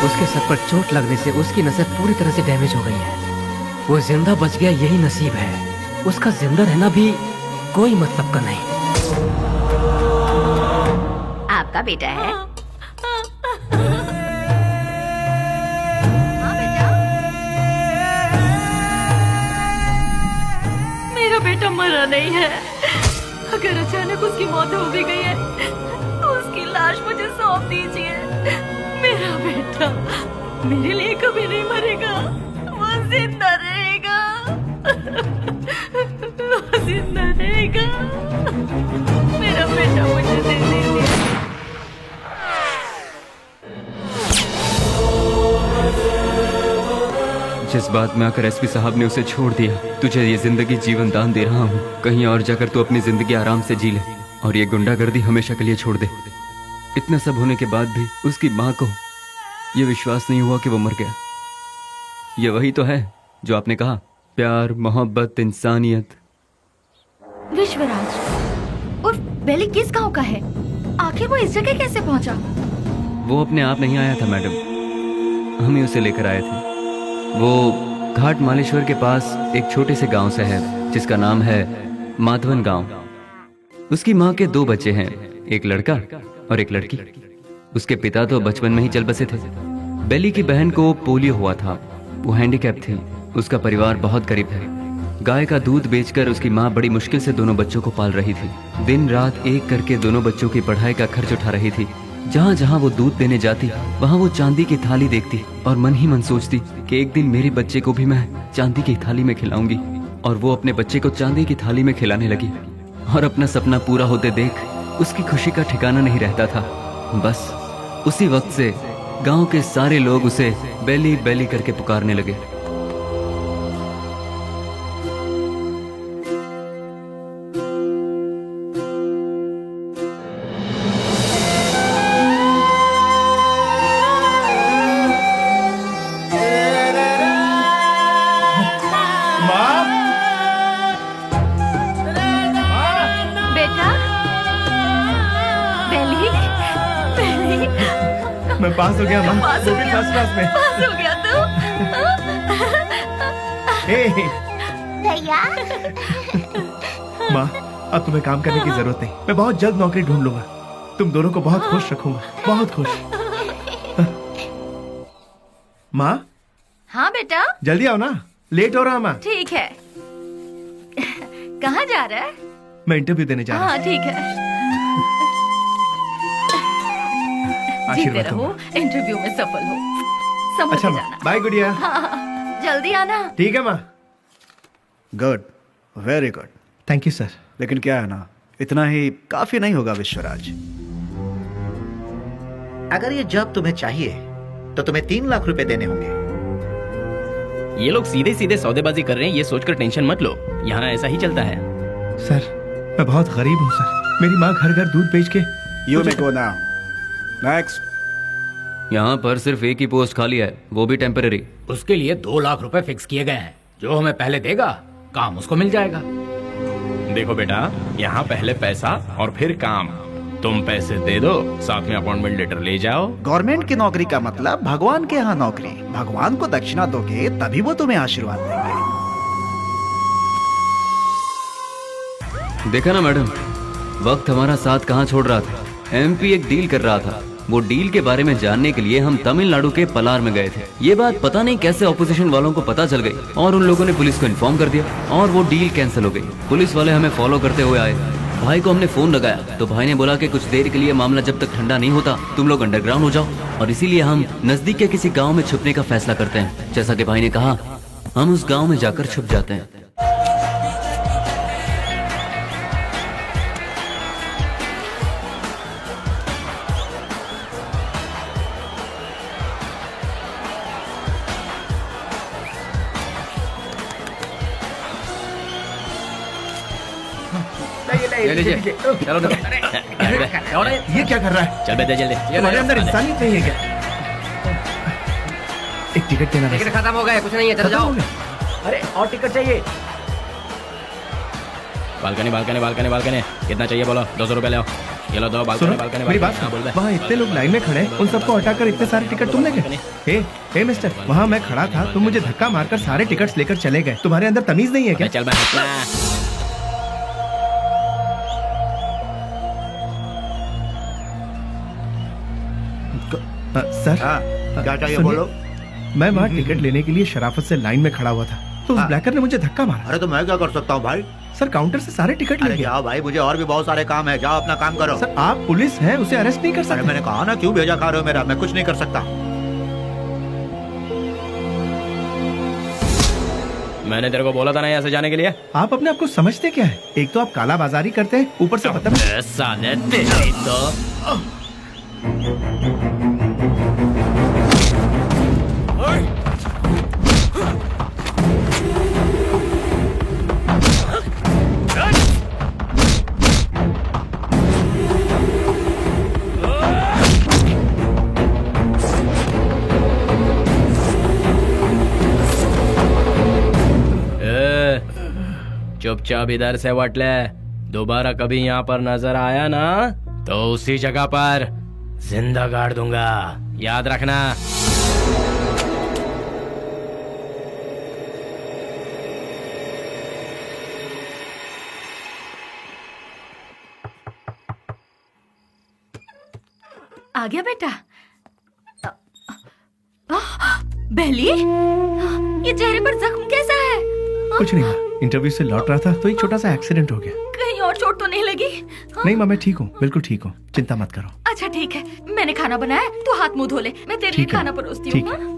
उसके सर पर चोट लगने से उसकी नसें पूरी तरह से डैमेज हो गई हैं। वो जिंदा बच गया यही नसीब है। उसका जिंदा रहना भी कोई मतलब का नहीं।
आपका बेटा है?
मेरा बेटा मरा नहीं है। अगर अचानक उसकी मौत हो भी गई है तो उसकी लाश मुझे सौंप दीजिए। मेरा बेटा मेरे लिए कभी नहीं मरेगा, वो जिंदा रहेगा, वो जिंदा रहेगा। मेरा बेटा मुझे दे दीजिए।
जिस बात में आकर एसपी साहब ने उसे छोड़ दिया, तुझे ये जिंदगी जीवन दान दे रहा हूँ। कहीं और जाकर तू अपनी जिंदगी आराम से जी ले और ये गुंडागर्दी हमेशा के लिए छोड़ दे। इतना सब होने के बाद भी उसकी माँ को ये विश्वास नहीं हुआ कि वो मर गया। ये वही तो है जो आपने कहा, प्यार, मोहब्बत, इंसानियत।
विश्वराज और बेली किस गांव का है? आखिर वो इस जगह कैसे पहुंचा?
वो अपने आप नहीं आया था मैडम, हम ही उसे लेकर आए थे। वो घाट मालेश्वर के पास एक छोटे से गांव से है जिसका नाम है माधवन गांव। उसकी माँ के 2 बच्चे हैं, एक लड़का और एक लड़की। उसके पिता तो बचपन में ही चल बसे थे। बेली की बहन को पोलियो हुआ था, वो हैंडीकैप थी। उसका परिवार बहुत गरीब है। गाय का दूध बेचकर उसकी माँ बड़ी मुश्किल से दोनों बच्चों को पाल रही थी। दिन रात एक करके दोनों बच्चों की पढ़ाई का खर्च उठा रही थी। जहाँ जहाँ वो दूध देने जाती वहाँ वो चांदी की थाली देखती और मन ही मन सोचती कि एक दिन मेरे बच्चे को भी मैं चांदी की थाली में खिलाऊंगी। और वो अपने बच्चे को चांदी की थाली में खिलाने लगी और अपना सपना पूरा होते देख उसकी खुशी का ठिकाना नहीं रहता था। बस उसी वक्त से गांव के सारे लोग उसे बेली बेली करके पुकारने लगे।
बेटा, बेली, बेली,
मैं पास हो गया माँ,
पास
वो
हो
भी
गया।
फर्स्ट क्लास में।
पास हो गया तू।
भैया
माँ, अब तुम्हें काम करने की जरूरत नहीं। मैं बहुत जल्द नौकरी ढूंढ लूंगा। तुम दोनों को बहुत खुश रखूंगा, बहुत खुश। माँ,
हाँ बेटा,
जल्दी आओ ना, लेट हो रहा माँ।
ठीक है। कहाँ जा रहा है?
मैं इंटरव्यू देने जा रहा हूँ।
हाँ ठीक है। जीते
आशीर्वाद
रहो,
दूंगा।
इंटरव्यू में सफल हो। समझ
अच्छा
के
माँ,
जाना।
बाय गुड़िया।
हाँ, जल्दी आना।
ठीक है माँ।
Good, very good.
Thank you sir.
लेकिन क्या है ना, इतना ही काफी नहीं होगा विश्वराज।
अगर ये जॉब तुम्हें चाहिए तो तुम्हें 3 लाख रुपए देने होंगे।
ये लोग सीधे सीधे सौदेबाजी कर रहे हैं, ये सोचकर टेंशन मत लो। यहाँ ऐसा ही चलता है।
सर, मैं बहुत गरीब हूँ सर। मेरी माँ घर घर दूध बेच के।
You may go now. Next.
यहाँ पर सिर्फ एक ही पोस्ट खाली है, वो भी टेम्पररी।
उसके लिए 2 लाख रुपए फिक्स किए गए हैं। जो हमें पहले देगा काम उसको मिल जाएगा।
देखो बेटा, यहाँ पहले पैसा और फिर काम। तुम पैसे दे दो, साथ में अपॉइंटमेंट लेटर ले जाओ।
गवर्नमेंट की नौकरी का मतलब भगवान के यहाँ नौकरी। भगवान को दक्षिणा दोगे तभी वो तुम्हें आशीर्वाद देंगे।
देखा ना मैडम, वक्त हमारा साथ कहाँ छोड़ रहा था। एमपी एक डील कर रहा था। वो डील के बारे में जानने के लिए हम तमिलनाडु के पलार में गए थे। ये बात पता नहीं कैसे ऑपोजिशन वालों को पता चल गई और उन लोगों ने पुलिस को इन्फॉर्म कर दिया और वो डील कैंसिल हो गई। पुलिस वाले हमें फॉलो करते हुए आए। भाई को हमने फोन लगाया तो भाई ने बोला कि कुछ देर के लिए मामला जब तक ठंडा नहीं होता तुम लोग अंडरग्राउंड हो जाओ। और इसीलिए हम नजदीक के किसी गाँव में छुपने का फैसला करते हैं। जैसा कि भाई ने कहा, हम उस गाँव में जाकर छुप जाते हैं।
ले लीजिए।
चलो
ये क्या कर रहा है?
चल बेटे जल्दी।
तुम्हारे अंदर इंसानियत नहीं है क्या? एक टिकट देना।
टिकट खत्म हो गया, कुछ नहीं है, चलो जाओ।
अरे और टिकट चाहिए।
बालकनी बालकनी बालकनी बालकनी कितना चाहिए बोलो? 200 रुपए ले आओ। ये लो दो बालकनी बालकनी।
मेरी बात
हाँ, बोल दे।
वहाँ इतने लोग लाइन में खड़े हैं, उन सबको हटाकर इतने सारे टिकट तुम ले गए? हे मिस्टर, वहाँ मैं खड़ा था, तुम मुझे धक्का मारकर सारे टिकट्स लेकर चले गए। तुम्हारे अंदर तमीज नहीं है क्या?
चल मैं
सर,
क्या चाहिए
सुनिए,
बोलो।
मैं वहाँ टिकट लेने के लिए शराफत से लाइन में खड़ा हुआ था तो उस ब्लैकर ने मुझे धक्का मारा।
अरे तो मैं क्या कर सकता हूँ भाई?
सर, काउंटर से सारे टिकट ले
अरे
गया।
जाओ भाई, मुझे और भी बहुत सारे काम है। जाओ अपना काम करो।
सर, आप पुलिस हैं, उसे अरेस्ट नहीं कर
अरे
सकते।
मैंने कहा ना, क्यों भेजा खा रहे हो मेरा? मैं कुछ नहीं कर सकता।
मैंने तेरे को बोला था ना यहाँ से जाने के लिए।
आप अपने आप को समझते क्या है? एक तो आप काला बाजारी करते हैं, ऊपर से बदतमीज।
साले तेरी तो चुपचाप इधर से वट ले। दोबारा कभी यहाँ पर नजर आया ना तो उसी जगह पर जिंदा गाड़ दूंगा, याद रखना।
आ गया बेटा। बेली, ये चेहरे पर जख्म कैसा है?
कुछ नहीं माँ, इंटरव्यू से लौट रहा था तो एक छोटा सा एक्सीडेंट हो गया।
कहीं और चोट तो नहीं लगी?
नहीं माँ, मैं ठीक हूँ, बिल्कुल ठीक हूँ, चिंता मत करो।
अच्छा ठीक है, मैंने खाना बनाया, तू हाथ मुंह धो ले, मैं तेरे लिए
ठीक है,
खाना परोसती
ठीक
हूँ।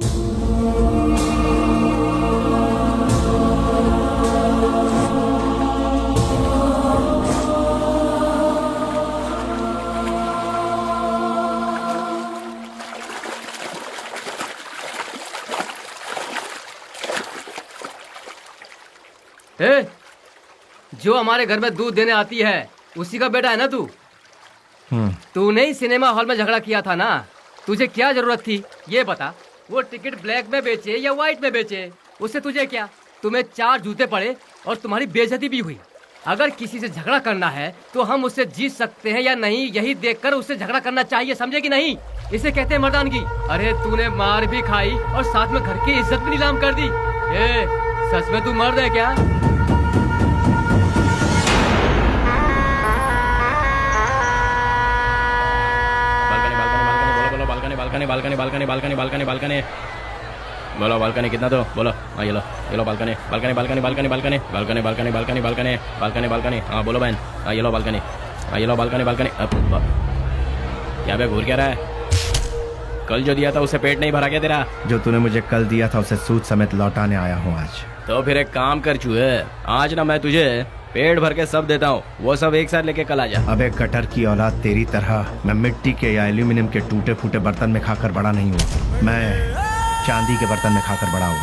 ए, जो हमारे घर में दूध देने आती है उसी का बेटा है ना तू? तूने ही सिनेमा हॉल में झगड़ा किया था ना? तुझे क्या जरूरत थी ये बता? वो टिकट ब्लैक में बेचे या व्हाइट में बेचे, उससे तुझे क्या? तुम्हें 4 जूते पड़े और तुम्हारी बेइज्जती भी हुई। अगर किसी से झगड़ा करना है तो हम उससे जीत सकते हैं या नहीं, यही देखकर उससे झगड़ा करना चाहिए, समझे कि नहीं? इसे कहते हैं मर्दानगी। अरे तूने मार भी खाई और साथ में घर की इज्जत भी नीलाम कर दी। ए, सच में तू मर्द है क्या?
Balcony balcony balcony balcony balcony बोलो, बालकनी कितना दो बोलो? हाँ ये लो balcony balcony balcony balcony balcony balcony balcony balcony balcony balcony balcony हाँ बोलो बहन। हाँ ये लो बालकनी, हाँ ये लो बालकनी बालकनी। क्या बे घूर क्या रहा है? कल जो दिया था उसे पेट नहीं भरा क्या तेरा?
जो तूने मुझे कल दिया था उसे सूद समेत लौटाने आया हूँ आज।
तो फिर एक काम कर चूहे, आज ना मैं तुझे पेट भर के सब देता हूँ, वो सब एक साथ लेके कल आ जा।
अबे कटर की औलाद, तेरी तरह मैं मिट्टी के या एल्यूमिनियम के टूटे फूटे बर्तन में खाकर बड़ा नहीं हूँ, मैं चांदी के बर्तन में खाकर बड़ा हूँ।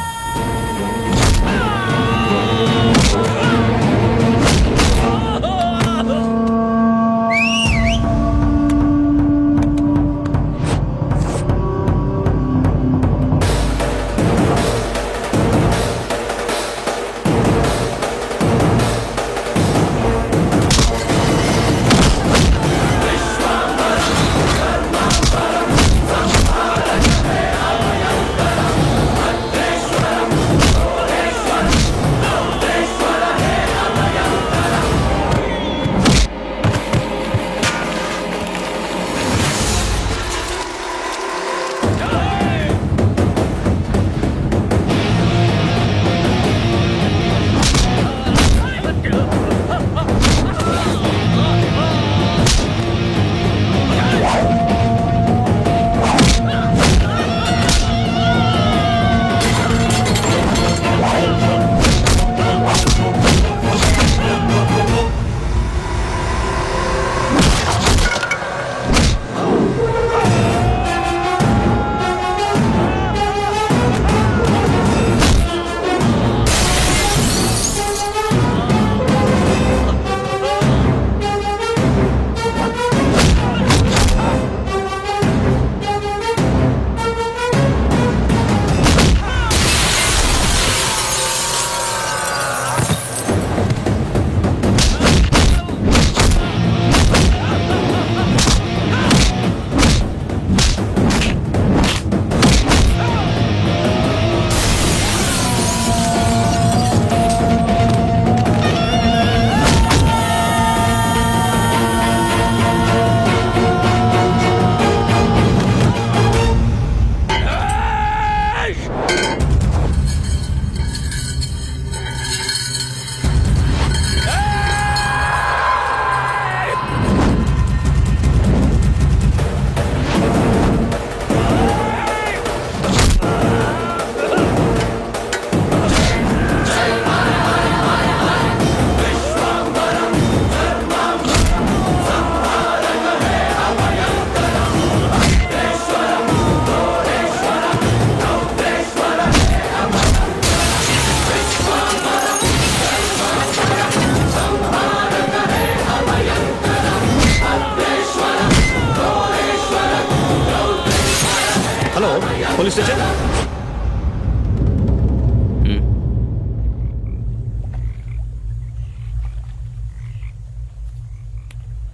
Police station.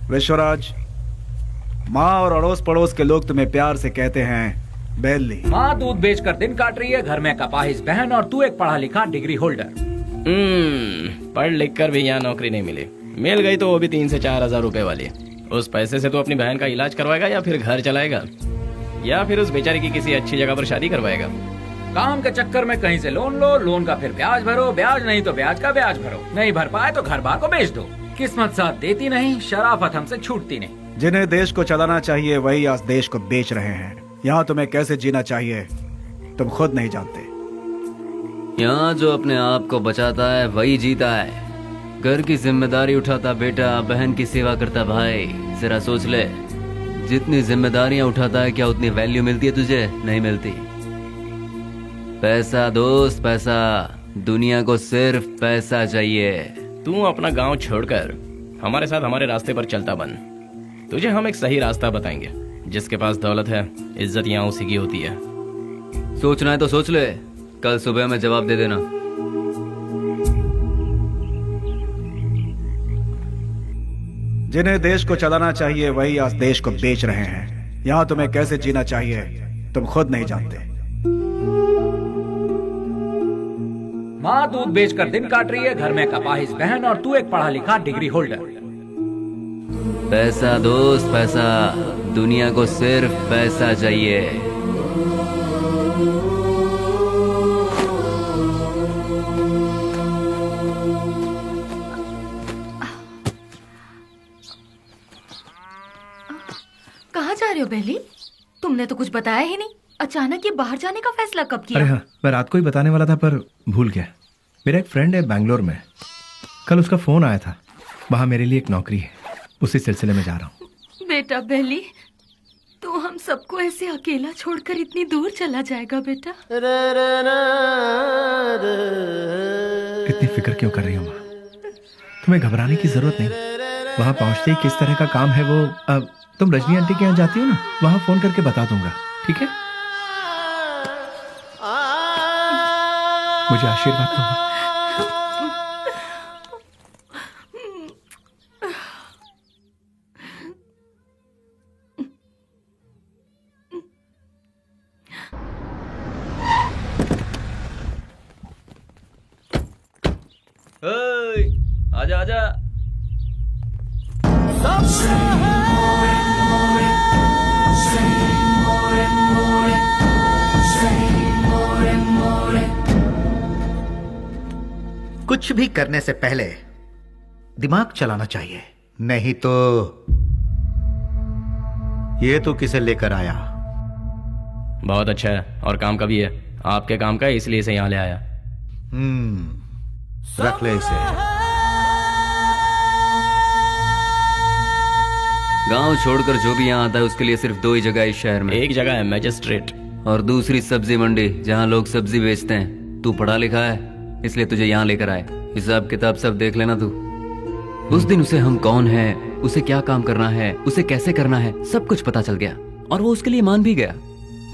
विश्वराज, माँ और अड़ोस पड़ोस के लोग तुम्हें प्यार से कहते हैं बेली।
माँ दूध बेचकर दिन काट रही है, घर में कपाहिस बहन और तू एक पढ़ा लिखा डिग्री होल्डर।
पढ़ लिख कर भी यहाँ नौकरी नहीं मिली, मिल गई तो वो भी 3 से 4 हजार रुपए वाली। उस पैसे से तो अपनी बहन का इलाज करवाएगा या फिर घर चलाएगा या फिर उस बेचारी की किसी अच्छी जगह पर शादी करवाएगा।
काम के चक्कर में कहीं से लोन लो, लोन का फिर ब्याज भरो, ब्याज नहीं तो ब्याज का ब्याज भरो, नहीं भर पाए तो घर बार को बेच दो। किस्मत साथ देती नहीं, शराफत हमसे छूटती नहीं।
जिन्हें देश को चलाना चाहिए वही आज देश को बेच रहे हैं। यहाँ तुम्हें कैसे जीना चाहिए तुम खुद नहीं जानते।
यहाँ जो अपने आप को बचाता है वही जीता है। घर की जिम्मेदारी उठाता बेटा, बहन की सेवा करता भाई। जरा सोच ले, जितनी जिम्मेदारियां उठाता है क्या उतनी वैल्यू मिलती है तुझे? नहीं मिलती। पैसा दोस्त पैसा, दुनिया को सिर्फ पैसा चाहिए।
तू अपना गांव छोड़कर हमारे साथ हमारे रास्ते पर चलता बन। तुझे हम एक सही रास्ता बताएंगे। जिसके पास दौलत है, इज्जत यहाँ उसी की होती है।
सोचना है तो सोच ले, कल सुबह में जवाब दे देना।
जिन्हें देश को चलाना चाहिए वही आज देश को बेच रहे हैं। यहाँ तुम्हें कैसे जीना चाहिए तुम खुद नहीं जानते।
माँ दूध बेचकर दिन काट रही है, घर में कपाहिस बहन और तू एक पढ़ा लिखा डिग्री होल्डर।
पैसा दोस्त पैसा, दुनिया को सिर्फ पैसा चाहिए।
कहाँ जा रहे हो बेली? तुमने तो कुछ बताया ही नहीं। अचानक ये बाहर जाने का फैसला कब किया?
अरे हाँ, मैं रात को ही बताने वाला था पर भूल गया। मेरा एक फ्रेंड है बैंगलोर में, कल उसका फोन आया था। वहाँ मेरे लिए एक नौकरी है, उसी सिलसिले में जा रहा हूँ।
बेटा बेली, तू हम सबको ऐसे अकेला छोड़कर इतनी दूर चला जाएगा बेटा?
इतनी फिक्र क्यों कर रही हो माँ? तुम्हें घबराने की जरूरत नहीं। वहाँ पहुँचते ही किस तरह का काम है वो, अब तुम रजनी आंटी के यहाँ जाती हो ना, वहाँ फोन करके बता दूंगा, ठीक है? मुझे आशीर्वाद दो।
आजा आजा।
कुछ भी करने से पहले दिमाग चलाना चाहिए, नहीं तो ये तो किसे लेकर आया?
बहुत अच्छा है और काम का भी है। आपके काम का है इसलिए इसे यहाँ ले आया।
रख ले इसे।
गांव छोड़कर जो भी यहाँ आता है उसके लिए सिर्फ दो ही जगह है इस शहर में।
एक जगह है मैजिस्ट्रेट
और दूसरी सब्जी मंडी, जहाँ लोग सब्जी बेचते हैं। तू पढ़ा लिखा है इसलिए तुझे यहाँ लेकर आए। हिसाब किताब सब देख लेना तू। उस दिन उसे हम कौन है, उसे क्या काम करना है, उसे कैसे करना है, सब कुछ पता चल गया और वो उसके लिए मान भी गया।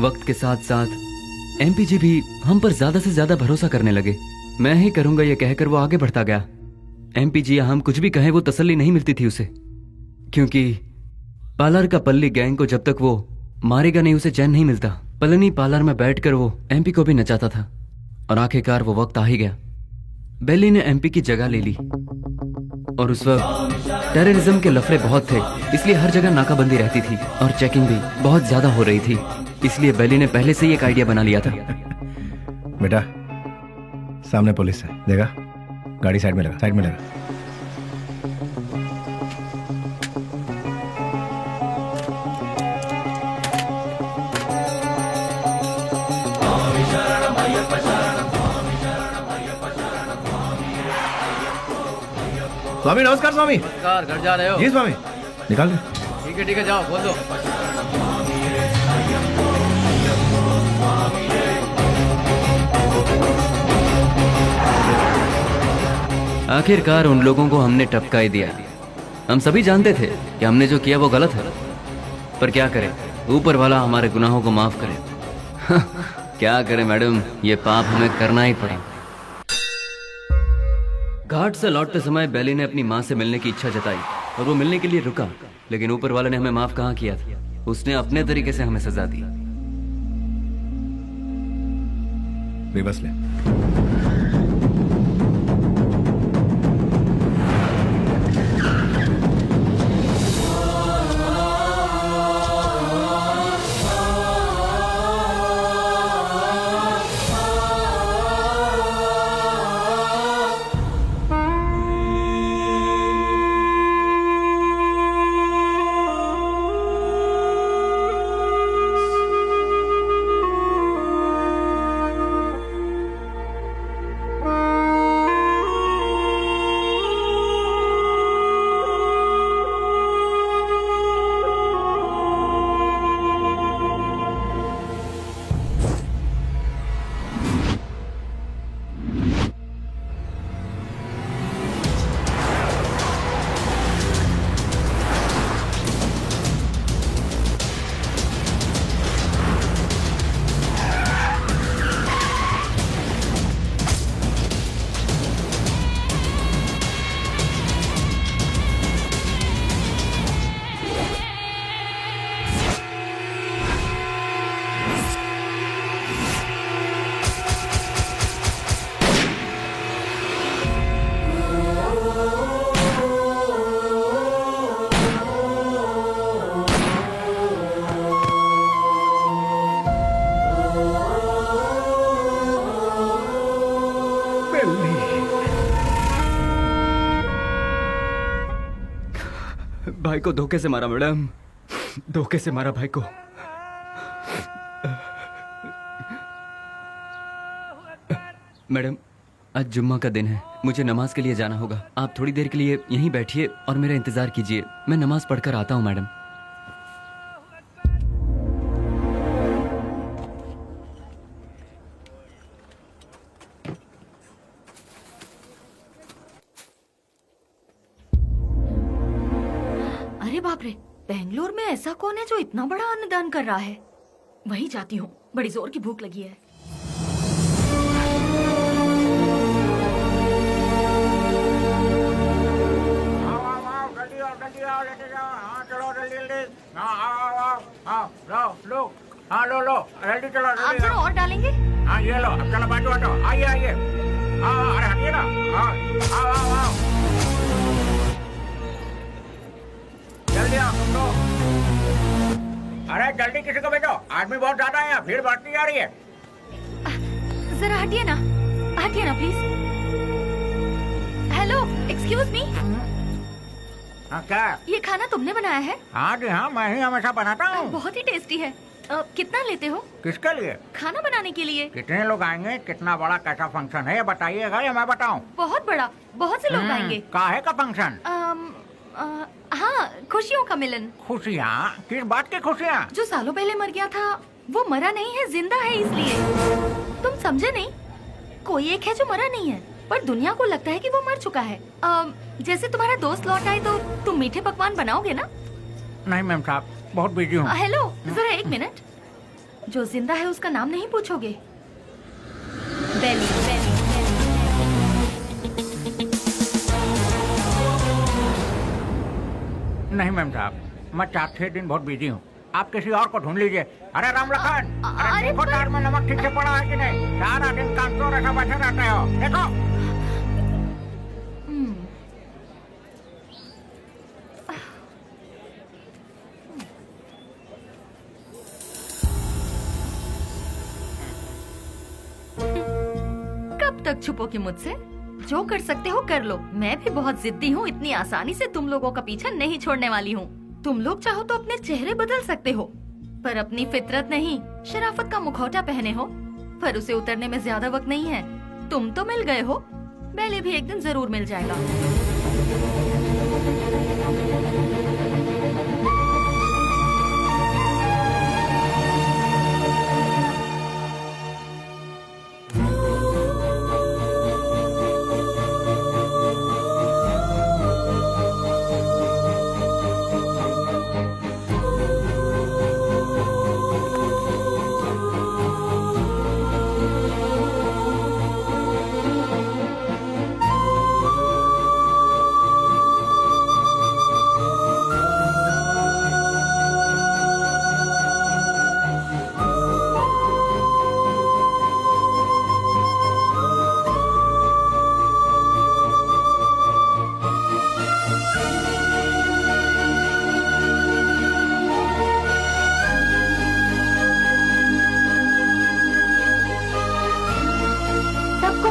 वक्त के साथ साथ एमपीजी भी हम पर ज्यादा से ज्यादा भरोसा करने लगे। मैं ही करूंगा ये कहकर वो आगे बढ़ता गया। एमपीजी हम कुछ भी कहें वो तसल्ली नहीं मिलती थी उसे, क्योंकि पार्लर का पल्ली गैंग को जब तक वो मारेगा नहीं उसे चैन नहीं मिलता। पलनी पार्लर में बैठकर वो एमपी को भी नचाता था और आखिरकार वो वक्त आ ही गया। बेली ने एमपी की जगह ले ली और उस वक्त टेररिज्म के लफड़े बहुत थे, इसलिए हर जगह नाकाबंदी रहती थी और चेकिंग भी बहुत ज्यादा हो रही थी। इसलिए बेली ने पहले से ही एक आइडिया बना लिया था।
बेटा सामने पुलिस है, देखा? गाड़ी साइड में लगा, साइड में लगा। स्वामी नमस्कार। स्वामी
नमस्कार। घर जा रहे हो?
जी स्वामी। निकाल दो।
ठीक है जाओ, बोल दो।
आखिरकार उन लोगों को हमने टपका ही दिया। हम सभी जानते थे कि हमने जो किया वो गलत है, पर क्या करें, ऊपर वाला हमारे गुनाहों को माफ करे। क्या करें मैडम, ये पाप हमें करना ही पड़ा। घाट से लौटते समय बेली ने अपनी माँ से मिलने की इच्छा जताई और वो मिलने के लिए रुका, लेकिन ऊपर वाले ने हमें माफ कहाँ किया था। उसने अपने तरीके से हमें सजा दी।
बेबस ले।
भाई को धोखे से मारा मैडम, धोखे से मारा भाई को। मैडम आज जुम्मा का दिन है, मुझे नमाज के लिए जाना होगा। आप थोड़ी देर के लिए यहीं बैठिए और मेरा इंतजार कीजिए, मैं नमाज पढ़कर आता हूँ मैडम।
अरे बाप रे, बेंगलोर में ऐसा कौन है जो इतना बड़ा अन्नदान कर रहा है? वहीं जाती हूँ, बड़ी जोर की भूख लगी है।
लो जल्दी चलो।
आप जरा और डालेंगे?
हाँ ये लो, अब चलो बाजू हटो, आइए आइए। हाँ अरे हटिए ना। हाँ आओ। जल्दी आओ तुम लोग। अरे जल्दी किसी को भेजो, आदमी बहुत ज्यादा है, भीड़ बढ़ती जा रही है।
जरा हटिए ना प्लीज। Hello, excuse me.
हाँ क्या?
ये खाना तुमने बनाया है?
हाँ जी हाँ, मैं ही हमेशा बनाता हूँ।
बहुत ही टेस्टी है। कितना लेते हो?
किसके लिए?
खाना बनाने के लिए।
कितने लोग आएंगे, कितना बड़ा कैसा फंक्शन है, ये बताइएगा या मैं बताऊँ?
बहुत बड़ा, बहुत से लोग आएंगे।
काहे का फंक्शन?
हाँ, खुशियों का मिलन।
खुशियाँ? किस बात की खुशियाँ?
जो सालों पहले मर गया था वो मरा नहीं है, जिंदा है, इसलिए। तुम समझे नहीं? कोई एक है जो मरा नहीं है, पर दुनिया को लगता है कि वो मर चुका है। जैसे तुम्हारा दोस्त लौट आए तो तुम मीठे पकवान बनाओगे ना?
नहीं मैम साहब, बहुत बिजी हूँ।
हेलो, जरा एक मिनट। जो जिंदा है उसका नाम नहीं पूछोगे? बेली।
नहीं मैम साहब, मैं 4-6 दिन बहुत बिजी हूँ, आप किसी और को ढूंढ लीजिए। अरे राम लखन, अरे देखो दाल में नमक ठीक से पड़ा है कि नहीं? सारा दिन काम तो रखा बैठे रहते हो, देखो।
कब तक छुपोगे मुझसे? जो कर सकते हो कर लो। मैं भी बहुत जिद्दी हूँ, इतनी आसानी से तुम लोगों का पीछा नहीं छोड़ने वाली हूँ। तुम लोग चाहो तो अपने चेहरे बदल सकते हो, पर अपनी फितरत नहीं। शराफत का मुखौटा पहने हो, पर उसे उतरने में ज्यादा वक्त नहीं है। तुम तो मिल गए हो, बेली भी एक दिन जरूर मिल जाएगा।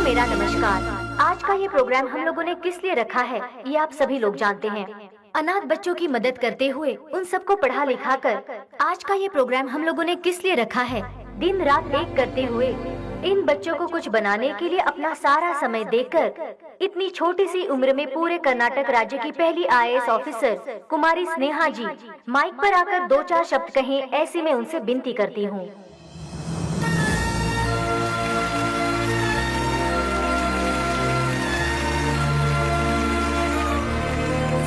मेरा नमस्कार। आज का ये प्रोग्राम हम लोगों ने किस लिए रखा है ये आप सभी लोग जानते हैं। अनाथ बच्चों की मदद करते हुए उन सबको पढ़ा लिखा कर आज का ये प्रोग्राम हम लोगों ने किस लिए रखा है? दिन रात एक करते हुए इन बच्चों को कुछ बनाने के लिए अपना सारा समय देकर इतनी छोटी सी उम्र में पूरे कर्नाटक राज्य की पहली IAS ऑफिसर कुमारी स्नेहा जी माइक पर आकर 2-4 शब्द कहें, ऐसी मैं उनसे विनती करती हूँ।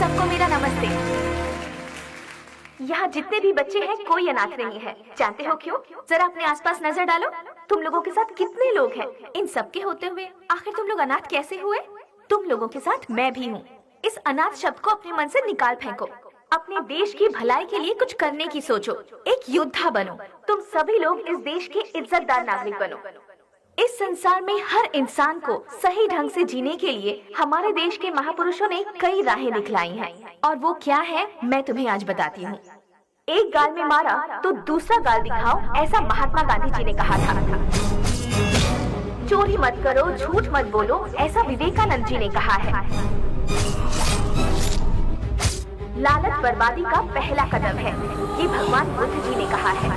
सबको मेरा नमस्ते। यहाँ जितने भी बच्चे हैं कोई अनाथ नहीं है। जानते हो क्यों? जरा अपने आसपास नजर डालो, तुम लोगों के साथ कितने लोग हैं। इन सब के होते हुए आखिर तुम लोग अनाथ कैसे हुए? तुम लोगों के साथ मैं भी हूँ। इस अनाथ शब्द को अपने मन से निकाल फेंको। अपने देश की भलाई के लिए कुछ करने की सोचो, एक योद्धा बनो। तुम सभी लोग इस देश के इज्जतदार नागरिक बनो। इस संसार में हर इंसान को सही ढंग से जीने के लिए हमारे देश के महापुरुषों ने कई राहें दिखलाई हैं, और वो क्या है मैं तुम्हें आज बताती हूँ। एक गाल में मारा तो दूसरा गाल दिखाओ, ऐसा महात्मा गांधी जी ने कहा था। चोरी मत करो, झूठ मत बोलो, ऐसा विवेकानंद जी ने कहा है। लालच बर्बादी का पहला कदम है, ये भगवान बुद्ध जी ने कहा है।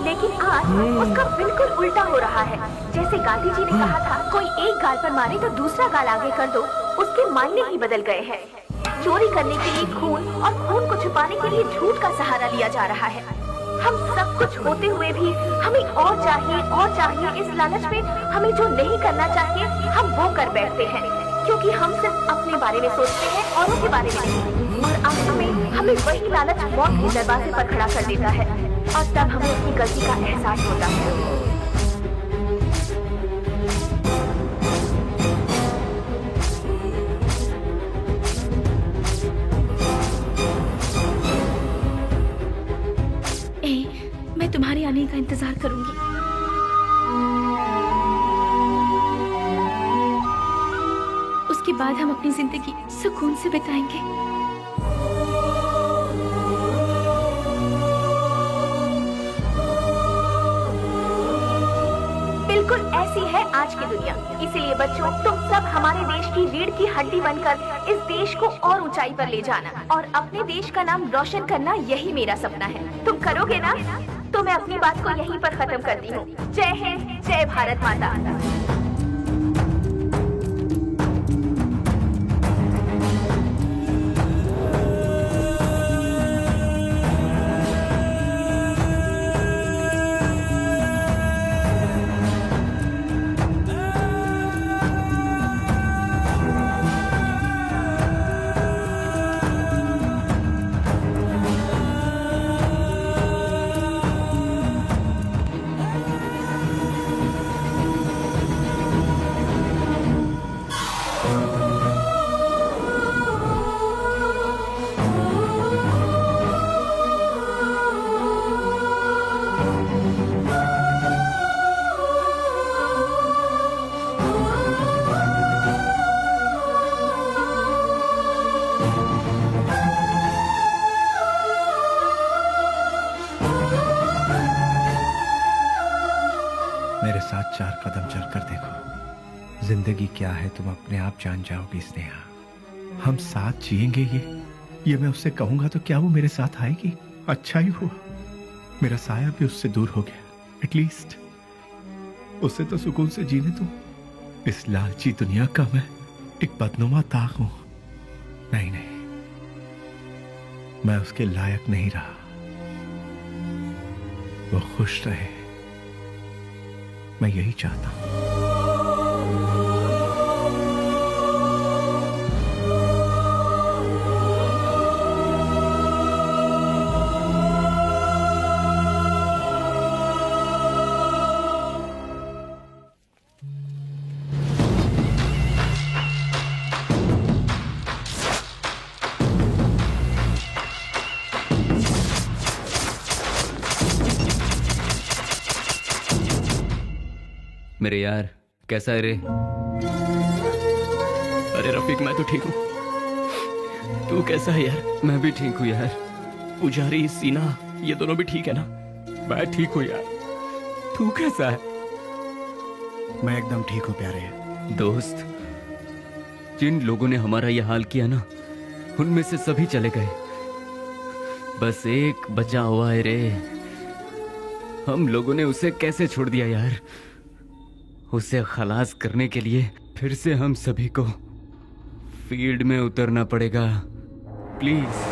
लेकिन आज उसका बिल्कुल उल्टा हो रहा है। जैसे गांधी जी ने कहा था, कोई एक गाल पर मारे तो दूसरा गाल आगे कर दो, उसके मायने ही बदल गए हैं। चोरी करने के लिए खून और खून को छुपाने के लिए झूठ का सहारा लिया जा रहा है। हम सब कुछ होते हुए भी हमें और चाहिए। इस लालच में हमें जो नहीं करना चाहिए हम वो कर बैठते हैं, क्योंकि हम सिर्फ अपने बारे में सोचते हैं, औरों के बारे में नहीं। और आखिर में हमें वही लालच मौत के दरवाजे पर खड़ा कर देता है, और तब हमें अपनी गलती का एहसास होता है।
मैं तुम्हारे आने का इंतजार करूंगी। उसके बाद हम अपनी जिंदगी सुकून से बिताएंगे।
बिल्कुल ऐसी है आज की दुनिया। इसीलिए बच्चों, तुम सब हमारे देश की रीढ़ की हड्डी बनकर इस देश को और ऊंचाई पर ले जाना और अपने देश का नाम रोशन करना, यही मेरा सपना है। तुम करोगे ना? तो मैं अपनी बात को यहीं पर खत्म करती हूँ। जय हिंद, जय भारत माता।
मेरे साथ 4 कदम चलकर देखो। जिंदगी क्या है तुम अपने आप जान जाओगी स्नेहा। हम साथ जिएंगे ये मैं उससे कहूंगा तो क्या वो मेरे साथ आएगी? अच्छा ही हुआ मेरा साया भी उससे दूर हो गया। एटलीस्ट उससे तो सुकून से जीने दो। इस लालची दुनिया का मैं एक बदनुमा ताक हूं। नहीं, मैं उसके लायक नहीं रहा। वो खुश रहे, मैं यही चाहता हूं।
मेरे यार, कैसा है रे?
अरे रफीक, मैं तो ठीक हूँ। तू कैसा है यार?
मैं भी ठीक हूँ यार।
पुजारी, सीना, ये दोनों भी ठीक है ना?
मैं ठीक हूँ यार। तू कैसा है?
मैं एकदम ठीक हूँ प्यारे।
दोस्त, जिन लोगों ने हमारा यह हाल किया ना, उनमें से सभी चले गए। बस एक बचा हुआ है रे। हम लोगों ने उसे कैसे छोड़ दिया यार? उसे खलास करने के लिए फिर से हम सभी को फील्ड में उतरना पड़ेगा। प्लीज।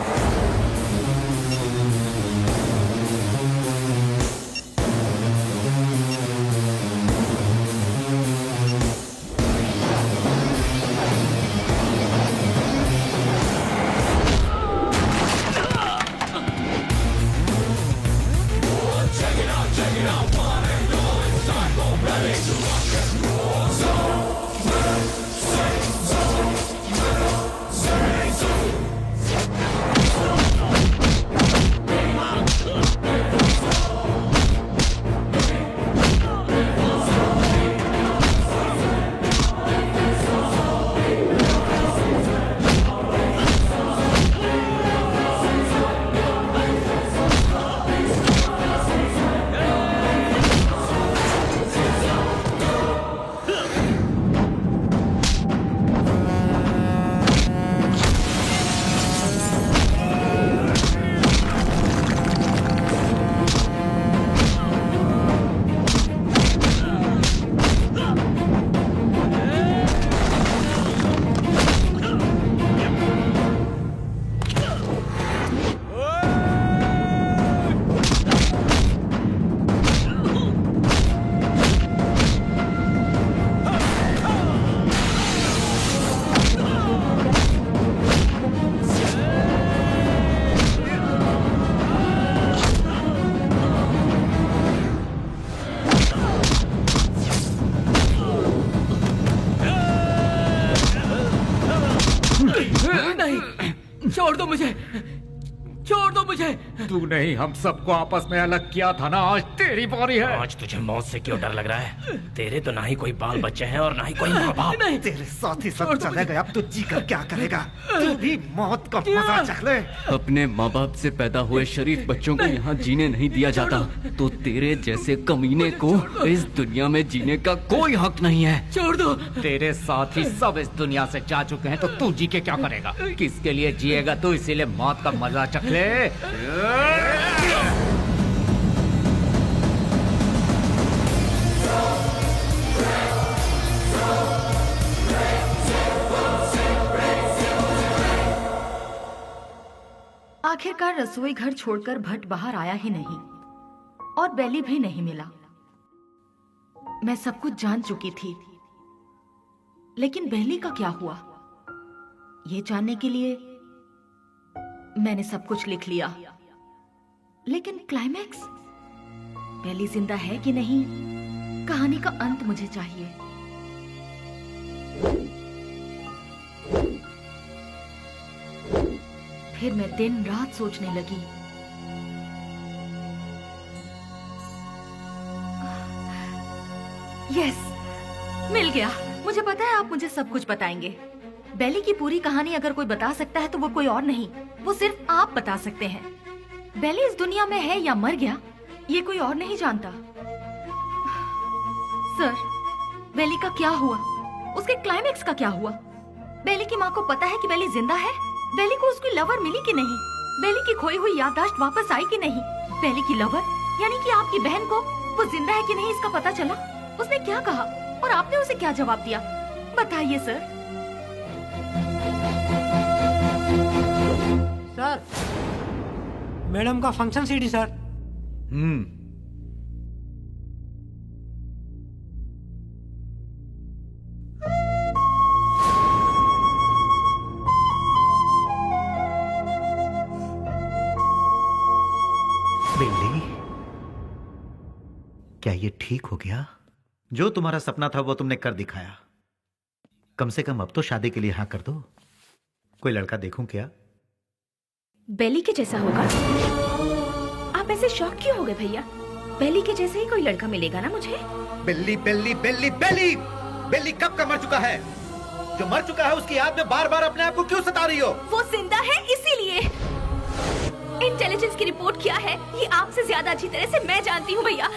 नहीं, छोड़ दो मुझे, छोड़ दो मुझे। तूने ही हम सबको आपस में अलग किया था ना, आज तेरी बारी है।
आज तुझे मौत से क्यों डर लग रहा है? तेरे तो ना ही कोई बाल बच्चे हैं और ना ही कोई माँ बाप।
तेरे साथ ही सब चले गए, अब तू जी कर क्या करेगा? तू भी मौत का मजा चख ले।
अपने माँ बाप से पैदा हुए शरीफ बच्चों को यहाँ जीने नहीं दिया जाता, तो तेरे जैसे कमीने को इस दुनिया में जीने का कोई हक नहीं है।
छोड़ दो। तेरे साथ ही सब इस दुनिया से जा चुके हैं, तो तू जी के क्या करेगा? किसके लिए जिएगा तू? इसीलिए मौत का मजा चख ले।
आखिरकार रसोई घर छोड़कर भट्ट बाहर आया ही नहीं और बेली भी नहीं मिला। मैं सब कुछ जान चुकी थी, लेकिन बेली का क्या हुआ, ये जानने के लिए मैंने सब कुछ लिख लिया। लेकिन क्लाइमैक्स, बेली जिंदा है कि नहीं, कहानी का अंत मुझे चाहिए। फिर मैं दिन रात सोचने लगी। यस, मिल गया। मुझे पता है आप मुझे सब कुछ बताएंगे। बेली की पूरी कहानी अगर कोई बता सकता है तो वो कोई और नहीं, वो सिर्फ आप बता सकते हैं। बेली इस दुनिया में है या मर गया, ये कोई और नहीं जानता। सर, बेली का क्या हुआ? उसके क्लाइमैक्स का क्या हुआ? बेली की माँ को पता है कि बेली जिंदा है? बेली को उसकी लवर मिली कि नहीं? बेली की खोई हुई याददाश्त वापस आई कि नहीं? बेली की लवर यानी कि आपकी बहन को वो जिंदा है कि नहीं इसका पता चला? उसने क्या कहा और आपने उसे क्या जवाब दिया? बताइए सर।
सर, मैडम का फंक्शन सीडी सर।
बिल्ली, क्या ये ठीक हो गया? जो तुम्हारा सपना था वो तुमने कर दिखाया। कम से कम अब तो शादी के लिए हाँ कर दो। कोई लड़का देखूं क्या?
बेली के जैसा होगा? आप ऐसे शॉक क्यों हो गए भैया? बेली के जैसे ही कोई लड़का मिलेगा ना मुझे।
बिल्ली बिल्ली बिल्ली बिल्ली बिल्ली कब का मर चुका है? जो मर चुका है उसकी याद में बार बार अपने आप को क्यों सता रही हो?
वो जिंदा है इसीलिए। इंटेलिजेंस की रिपोर्ट क्या है ये आपसे ज्यादा अच्छी तरह से मैं जानती हूँ भैया।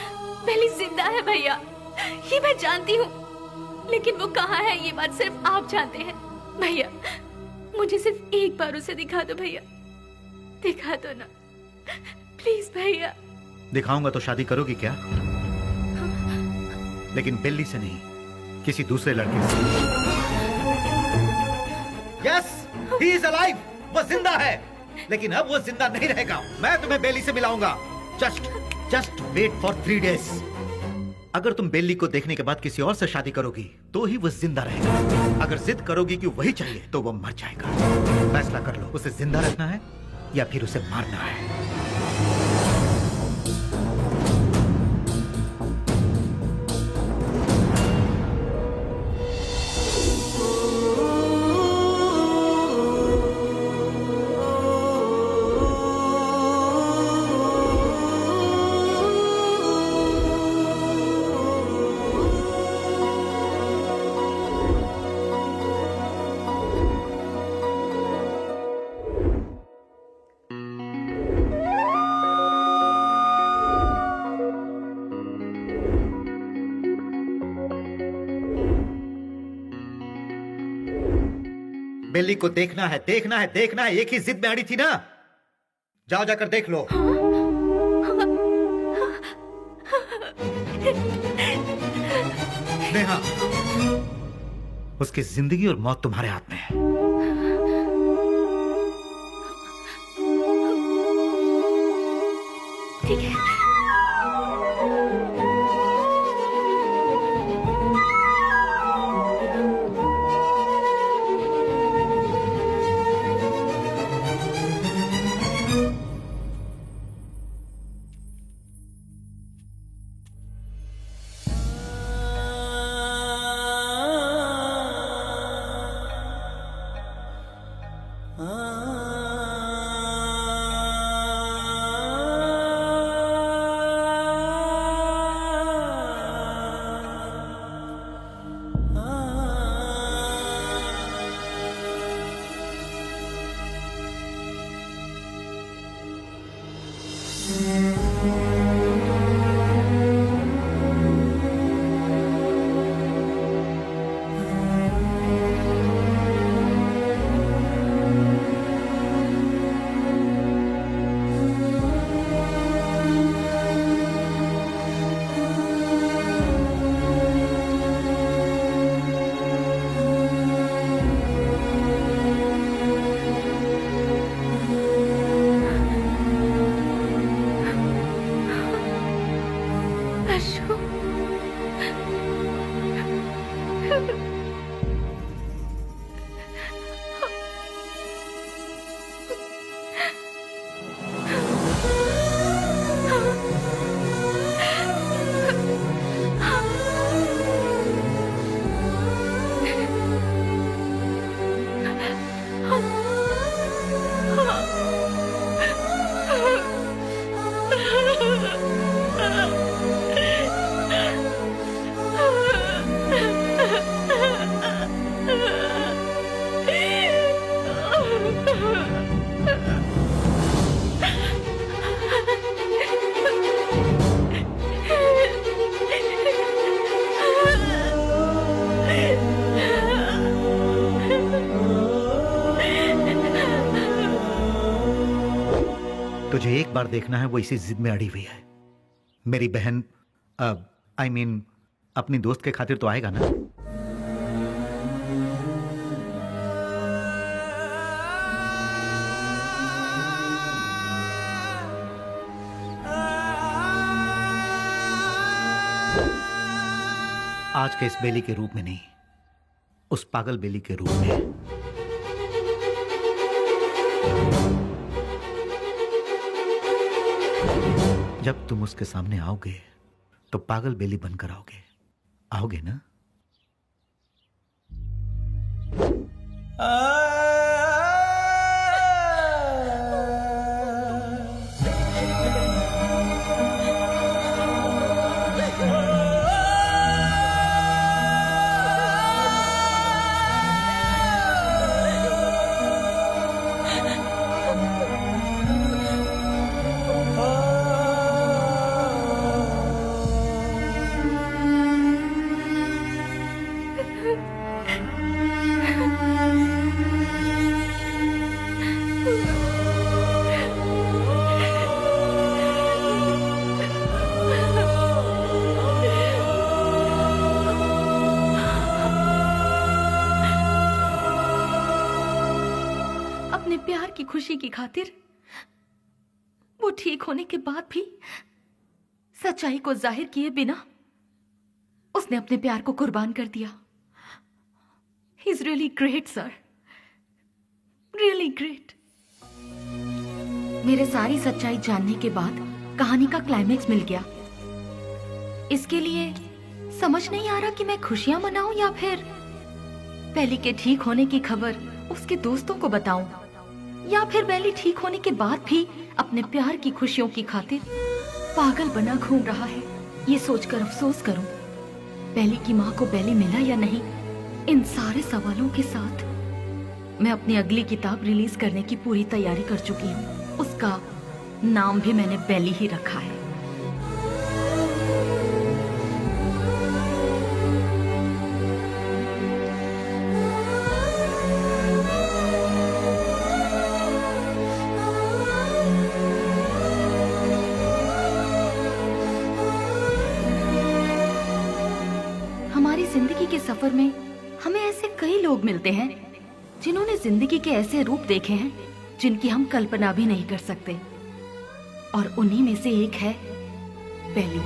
बेली जिंदा है भैया, ये मैं जानती हूँ, लेकिन वो कहाँ है ये बात सिर्फ आप जानते हैं भैया। मुझे सिर्फ एक बार उसे दिखा दो भैया, दिखा दो ना प्लीज भैया।
दिखाऊंगा तो शादी करोगी क्या? लेकिन बिल्ली से नहीं, किसी दूसरे लड़के से। यस, ही इज अलाइव, वो जिंदा है, लेकिन अब वो जिंदा नहीं रहेगा। मैं तुम्हें बेली से मिलाऊंगा। Just wait for 3 days। अगर तुम बेली को देखने के बाद किसी और से शादी करोगी तो ही वो जिंदा रहेगा। अगर जिद करोगी कि वही चाहिए तो वो मर जाएगा। फैसला कर लो, उसे जिंदा रखना है या फिर उसे मारना है। बेली को देखना है, देखना है, देखना है। एक ही जिद में अड़ी थी ना। जाओ जाकर देख लो। नेहा, उसकी जिंदगी और मौत तुम्हारे हाथ में है।
ठीक है।
तुझे एक बार देखना है, वो इसी जिद में अड़ी हुई है। मेरी बहन आई मीन अपनी दोस्त के खातिर तो आएगा ना? आज के इस बेली के रूप में नहीं, उस पागल बेली के रूप में। जब तुम उसके सामने आओगे तो पागल बेली बनकर आओगे ना?
प्यार की खुशी की खातिर वो ठीक होने के बाद भी सच्चाई को जाहिर किए बिना उसने अपने प्यार को कुर्बान कर दिया। He is really great sir, really great. मेरे सारी सच्चाई जानने के बाद कहानी का क्लाइमेक्स मिल गया। इसके लिए समझ नहीं आ रहा कि मैं खुशियां मनाऊं या फिर बेली के ठीक होने की खबर उसके दोस्तों को बताऊं, या फिर बेली ठीक होने के बाद भी अपने प्यार की खुशियों की खातिर पागल बना घूम रहा है। ये सोचकर अफसोस करूं बेली की माँ को बेली मिला या नहीं। इन सारे सवालों के साथ मैं अपनी अगली किताब रिलीज करने की पूरी तैयारी कर चुकी हूँ। उसका नाम भी मैंने बेली ही रखा है। हमारी जिंदगी के सफर में हमें ऐसे कई लोग मिलते हैं जिन्होंने जिंदगी के ऐसे रूप देखे हैं जिनकी हम कल्पना भी नहीं कर सकते, और उन्हीं में से एक है बेली।